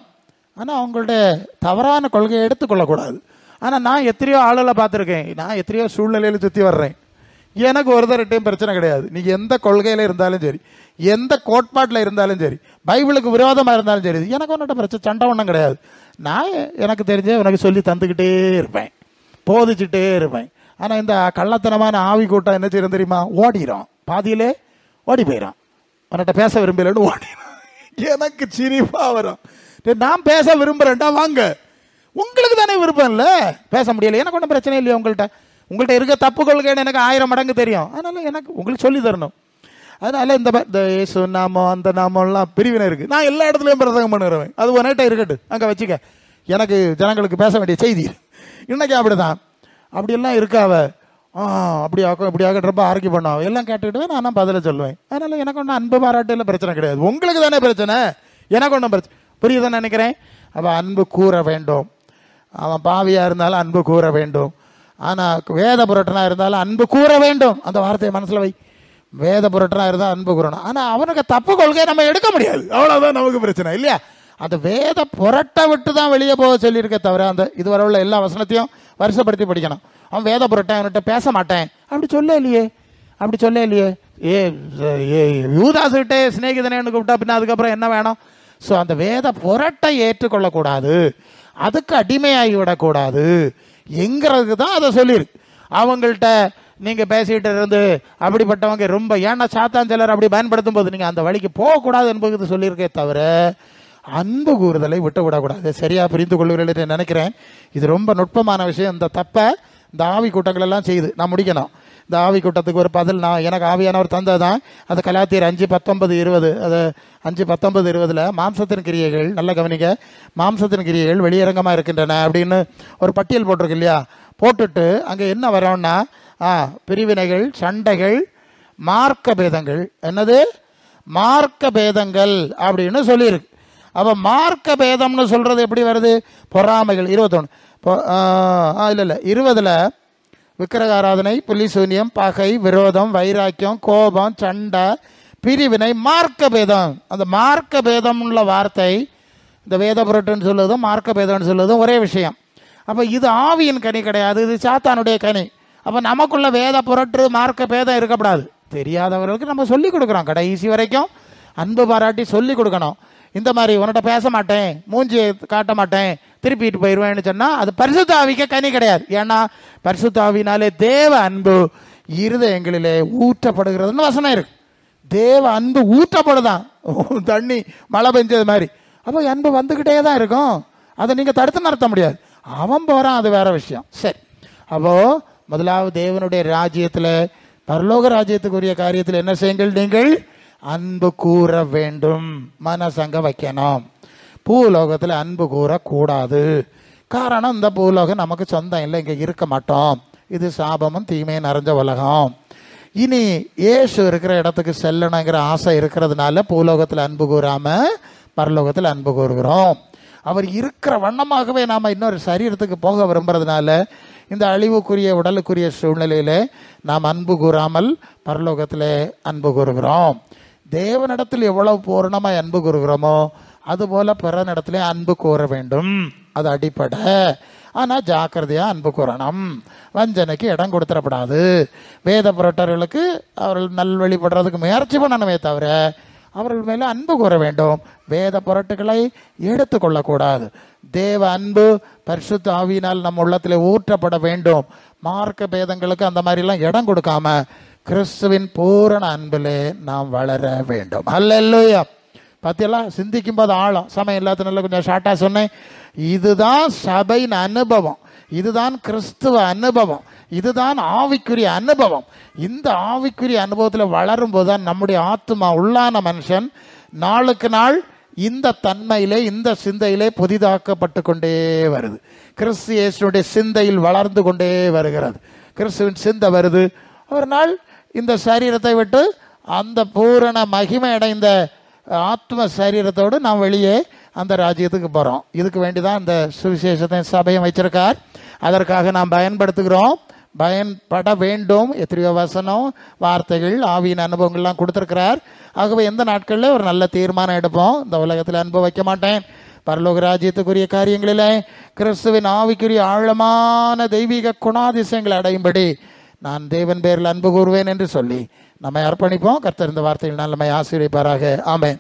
ஆனால் அவங்களுடைய தவறான கொள்கையை எடுத்துக்கொள்ளக்கூடாது. ஆனால் நான் எத்தனையோ ஆளுகளை பார்த்துருக்கேன், நான் எத்தனையோ சூழ்நிலையில் சுற்றி வர்றேன். எனக்கு ஒருத்தர்கிட்டையும் பிரச்சனை கிடையாது. நீங்கள் எந்த கொள்கையில் இருந்தாலும் சரி, எந்த கோட்பாட்டில் இருந்தாலும் சரி, பைபிளுக்கு விரோதமாக இருந்தாலும் சரி, எனக்கு ஒன்றுட்ட பிரச்சனை சண்டை ஒன்றும் கிடையாது. நான் எனக்கு தெரிஞ்ச உனக்கு சொல்லி தந்துக்கிட்டே இருப்பேன், போதிச்சுட்டே இருப்பேன். ஆனால் இந்த கள்ளத்தனமான ஆவி கூட்டம் என்ன செய்யும் தெரியுமா? ஓடிடும், பாதியிலே ஓடி போயிடும். உன்கிட்ட பேச விரும்பலன்னு ஓடிடும். எனக்கு சிரிப்பாக வரும். நான் பேச விரும்புகிறேன்டா, வாங்க. உங்களுக்கு தானே விருப்பம் இல்லை, பேச முடியல, எனக்கு ஒன்றும் பிரச்சனை இல்லையா? உங்கள்கிட்ட இருக்க தப்பு கொள்கைன்னு எனக்கு 1000 மடங்கு தெரியும். அதனால எனக்கு உங்களுக்கு சொல்லி தரணும். அதனால இந்த இயேசு நாமம் அந்த நாமம்லாம் பிரிவினை இருக்குது. நான் எல்லா இடத்துலையும் பிரசங்கம் பண்ணுறேன். அது ஒரு நைட்டாக இருக்கட்டும், அங்கே வச்சுக்க. எனக்கு ஜனங்களுக்கு பேச வேண்டிய செய்தி இன்னைக்கு அப்படிதான். அப்படியெல்லாம் இருக்காவ, அப்படி ஆக்கும் இப்படி ஆகட்டும் ஆரோக்கியம் பண்ணுவோம் எல்லாம் கேட்டுக்கிட்டு நான் பதில சொல்லுவேன். அதனால எனக்கு ஒன்றும் அன்பு பாராட்டில் பிரச்சனை கிடையாது. உங்களுக்கு தானே பிரச்சனை, எனக்கு ஒன்றும் பிரச்சனை. புரியுதுன்னு நினைக்கிறேன். அவன் அன்பு கூற வேண்டும். அவன் பாவியாக இருந்தாலும் அன்பு கூற வேண்டும். ஆனால் வேத புரட்டனா இருந்தாலும் அன்பு கூற வேண்டும். அந்த வார்த்தையை மனசில் வை. வேத புரட்டனா இருந்தால் அன்பு கூறணும். ஆனால் அவனுக்கு தப்பு கொள்கையை நம்ம எடுக்க முடியாது, அவ்வளோதான் நமக்கு பிரச்சனை இல்லையா? அந்த வேத புரட்டை விட்டு தான் வெளியே போக சொல்லியிருக்க தவிர அந்த இதுவரை உள்ள எல்லா வசனத்தையும் வருஷப்படுத்தி படிக்கணும். அவன் வேத புரட்டை அவன்கிட்ட பேச மாட்டேன் அப்படி சொல்ல இல்லையே, அப்படி சொல்ல இல்லையே. யூதாசுகிட்டே சிநேகிதனேன்னு கூப்பிட்டா பின்ன அதுக்கப்புறம் என்ன வேணும்? ஸோ அந்த வேத புரட்டை ஏற்றுக்கொள்ளக்கூடாது, அதுக்கு அடிமையாகி விடக்கூடாது எங்கிறதுக்கு தான் அதை சொல்லியிருக்கு. அவங்கள்ட்ட நீங்கள் பேசிகிட்டு இருந்து அப்படிப்பட்டவங்க ரொம்ப, ஏன்னா சாத்தான் சிலர் அப்படி பயன்படுத்தும் போது நீங்கள் அந்த வழிக்கு போகக்கூடாது என்பது சொல்லியிருக்கே தவிர அன்பு கூறுதலை விட்டு விடக்கூடாது. சரியா புரிந்து கொள்வீர்கள் நினைக்கிறேன். இது ரொம்ப நுட்பமான விஷயம். இந்த தப்பை இந்த ஆவி கூட்டங்கள் எல்லாம் செய்யுது. நான் முடிக்கணும். இந்த ஆவி கூட்டத்துக்கு ஒரு பதில் நான் எனக்கு ஆவியானவர் தந்தது தான். அது கலாத்தியர் 5:19-20. அது 5:19-20 மாம்சத்தின் கிரியைகள், நல்ல கவனிக்க, மாம்சத்தின் கிரியைகள் வெளியரங்கமாக இருக்கின்றன அப்படின்னு ஒரு பட்டியல் போட்டிருக்கு இல்லையா? போட்டுட்டு அங்கே என்ன வரோம்னா பிரிவினைகள், சண்டைகள், மார்க்க பேதங்கள். என்னது? மார்க்க பேதங்கள் அப்படின்னு சொல்லியிருக்கு. அப்போ மார்க்க பேதம்னு சொல்கிறது எப்படி வருது? பொறாமைகள். 21 இல்லை 20 விக்கிரக ஆராதனை, புலி சூன்யம், பகை, விரோதம், வைராக்கியம், கோபம், சண்டை, பிரிவினை, மார்க்க பேதம். அந்த மார்க்க பேதம்னுள்ள வார்த்தை இந்த வேத புரட்டுன்னு சொல்லுவதும் மார்க்க பேதம்னு சொல்லுவதும் ஒரே விஷயம். அப்போ இது ஆவியின் கனி கிடையாது, இது சாத்தானுடைய கனி. அப்போ நமக்குள்ள வேத புரட்டு மார்க்க பேதம் இருக்கக்கூடாது. தெரியாதவர்களுக்கு நம்ம சொல்லிக் கொடுக்குறோம், கடைசி வரைக்கும் அன்பு பாராட்டி சொல்லிக் கொடுக்கணும். இந்த மாதிரி உன்கிட்ட பேச மாட்டேன், மூஞ்சியை காட்ட மாட்டேன், திருப்பிட்டு போயிடுவேன்னு சொன்னால் அது பரிசுத்த ஆவிக்க கனி கிடையாது. ஏன்னா பரிசுத்த ஆவினாலே தேவ அன்பு இருதயங்களிலே ஊற்றப்படுகிறதுன்னு வசனம் இருக்கு. தேவ அன்பு ஊற்றப்படுதான், தண்ணி மழை பெஞ்சது மாதிரி. அப்போ அன்பு வந்துக்கிட்டே தான் இருக்கும், அதை நீங்கள் தடுத்து நடத்த முடியாது. அவன் போகிறான், அது வேற விஷயம். சரி, அப்போது முதலாவது தேவனுடைய ராஜ்யத்தில், பரலோக ராஜ்யத்துக்குரிய காரியத்தில் என்ன செய்யுங்கள்? நீங்கள் அன்பு கூற வேண்டும், மனசங்க வைக்கணும். பூலோகத்தில் அன்பு கூறக்கூடாது. காரணம், இந்த பூலோகம் நமக்கு சொந்தம் இல்லை, இங்கே இருக்க மாட்டோம். இது சாபமும் தீமையும் நிறைஞ்ச உலகம். இனி இயேசு இருக்கிற இடத்துக்கு செல்லணுங்கிற ஆசை இருக்கிறதுனால பூலோகத்தில் அன்பு கூறாமல் பரலோகத்தில் அன்பு கூறுகிறோம். அவர் இருக்கிற வண்ணமாகவே நாம் இன்னொரு சரீரத்துக்கு போக விரும்புறதுனால இந்த அழிவுக்குரிய உடலுக்குரிய சூழ்நிலையில் நாம் அன்பு கூறாமல் பரலோகத்தில் அன்பு கூறுகிறோம். தேவனிடத்தில் எவ்வளவு பூரணமாக அன்பு கூறுகிறோமோ அதுபோல பிறனிடத்திலே அன்பு கூற வேண்டும், அது அடிப்படை. ஆனால் ஜாக்கிரதையாக அன்பு கூறணும், வஞ்சனைக்கு இடம் கொடுத்துடப்படாது. வேத புரட்டர்களுக்கு அவர்கள் நல்வழிபடுறதுக்கு முயற்சி பண்ணணுமே தவிர அவர்கள் மேலே அன்பு கூற வேண்டும். வேத புரட்டுகளை எடுத்துக்கொள்ளக்கூடாது. தேவ அன்பு பரிசுத்த ஆவியினால் நம்ம உள்ளத்தில் ஊற்றப்பட வேண்டும். மார்க்க பேதங்களுக்கு அந்த மாதிரிலாம் இடம் கொடுக்காம கிறிஸ்துவின் பூரண அன்பிலே நாம் வளர வேண்டும். அல்லேலூயா. பத்தியெல்லாம் சிந்திக்கும் போது ஆழம். சமயம் இல்லாதனால கொஞ்சம் ஷார்ட்டாக சொன்னேன். இதுதான் சபையின் அனுபவம், இதுதான் கிறிஸ்துவ அனுபவம், இதுதான் ஆவிக்குரிய அனுபவம். இந்த ஆவிக்குரிய அனுபவத்தில் வளரும் போது தான் நம்முடைய ஆத்மா, உள்ளான மனுஷன் நாளுக்கு நாள் இந்த தன்மையிலே, இந்த சிந்தையிலே புதிதாக்கப்பட்டு கொண்டே வருது. கிறிஸ்து இயேசுடைய சிந்தையில் வளர்ந்து கொண்டே வருகிறது. கிறிஸ்துவின் சிந்தை வருது. ஒரு நாள் இந்த சரீரத்தை விட்டு அந்த பூரண மகிமை அடைந்த ஆத்ம சரீரத்தோடு நாம் வெளியே அந்த ராஜ்யத்துக்கு போகிறோம். இதுக்கு வேண்டி தான் இந்த சுவிசேஷத்தை சபையை வச்சிருக்கார். அதற்காக நாம் பயன்படுத்துகிறோம், பயன்பட வேண்டும். எத்தனையோ வசனம், வார்த்தைகள், ஆவியின் அனுபவங்கள்லாம் கொடுத்துருக்கிறார். ஆகவே எந்த நாட்களில் ஒரு நல்ல தீர்மானம் எடுப்போம். இந்த உலகத்தில் அன்பு வைக்க மாட்டேன், பரலோக ராஜ்யத்துக்குரிய காரியங்களில் கிறிஸ்துவின் ஆவிக்குரிய ஆழமான தெய்வீக குணாதிசயங்களை அடையும்படி நான் தேவன் பேரில் அன்பு கூறுவேன் என்று சொல்லி நம்மை அர்ப்பணிப்போம். கர்த்தர் இந்த வார்த்தையில் நம்மை ஆசீர்வதிப்பாராக. ஆமென்.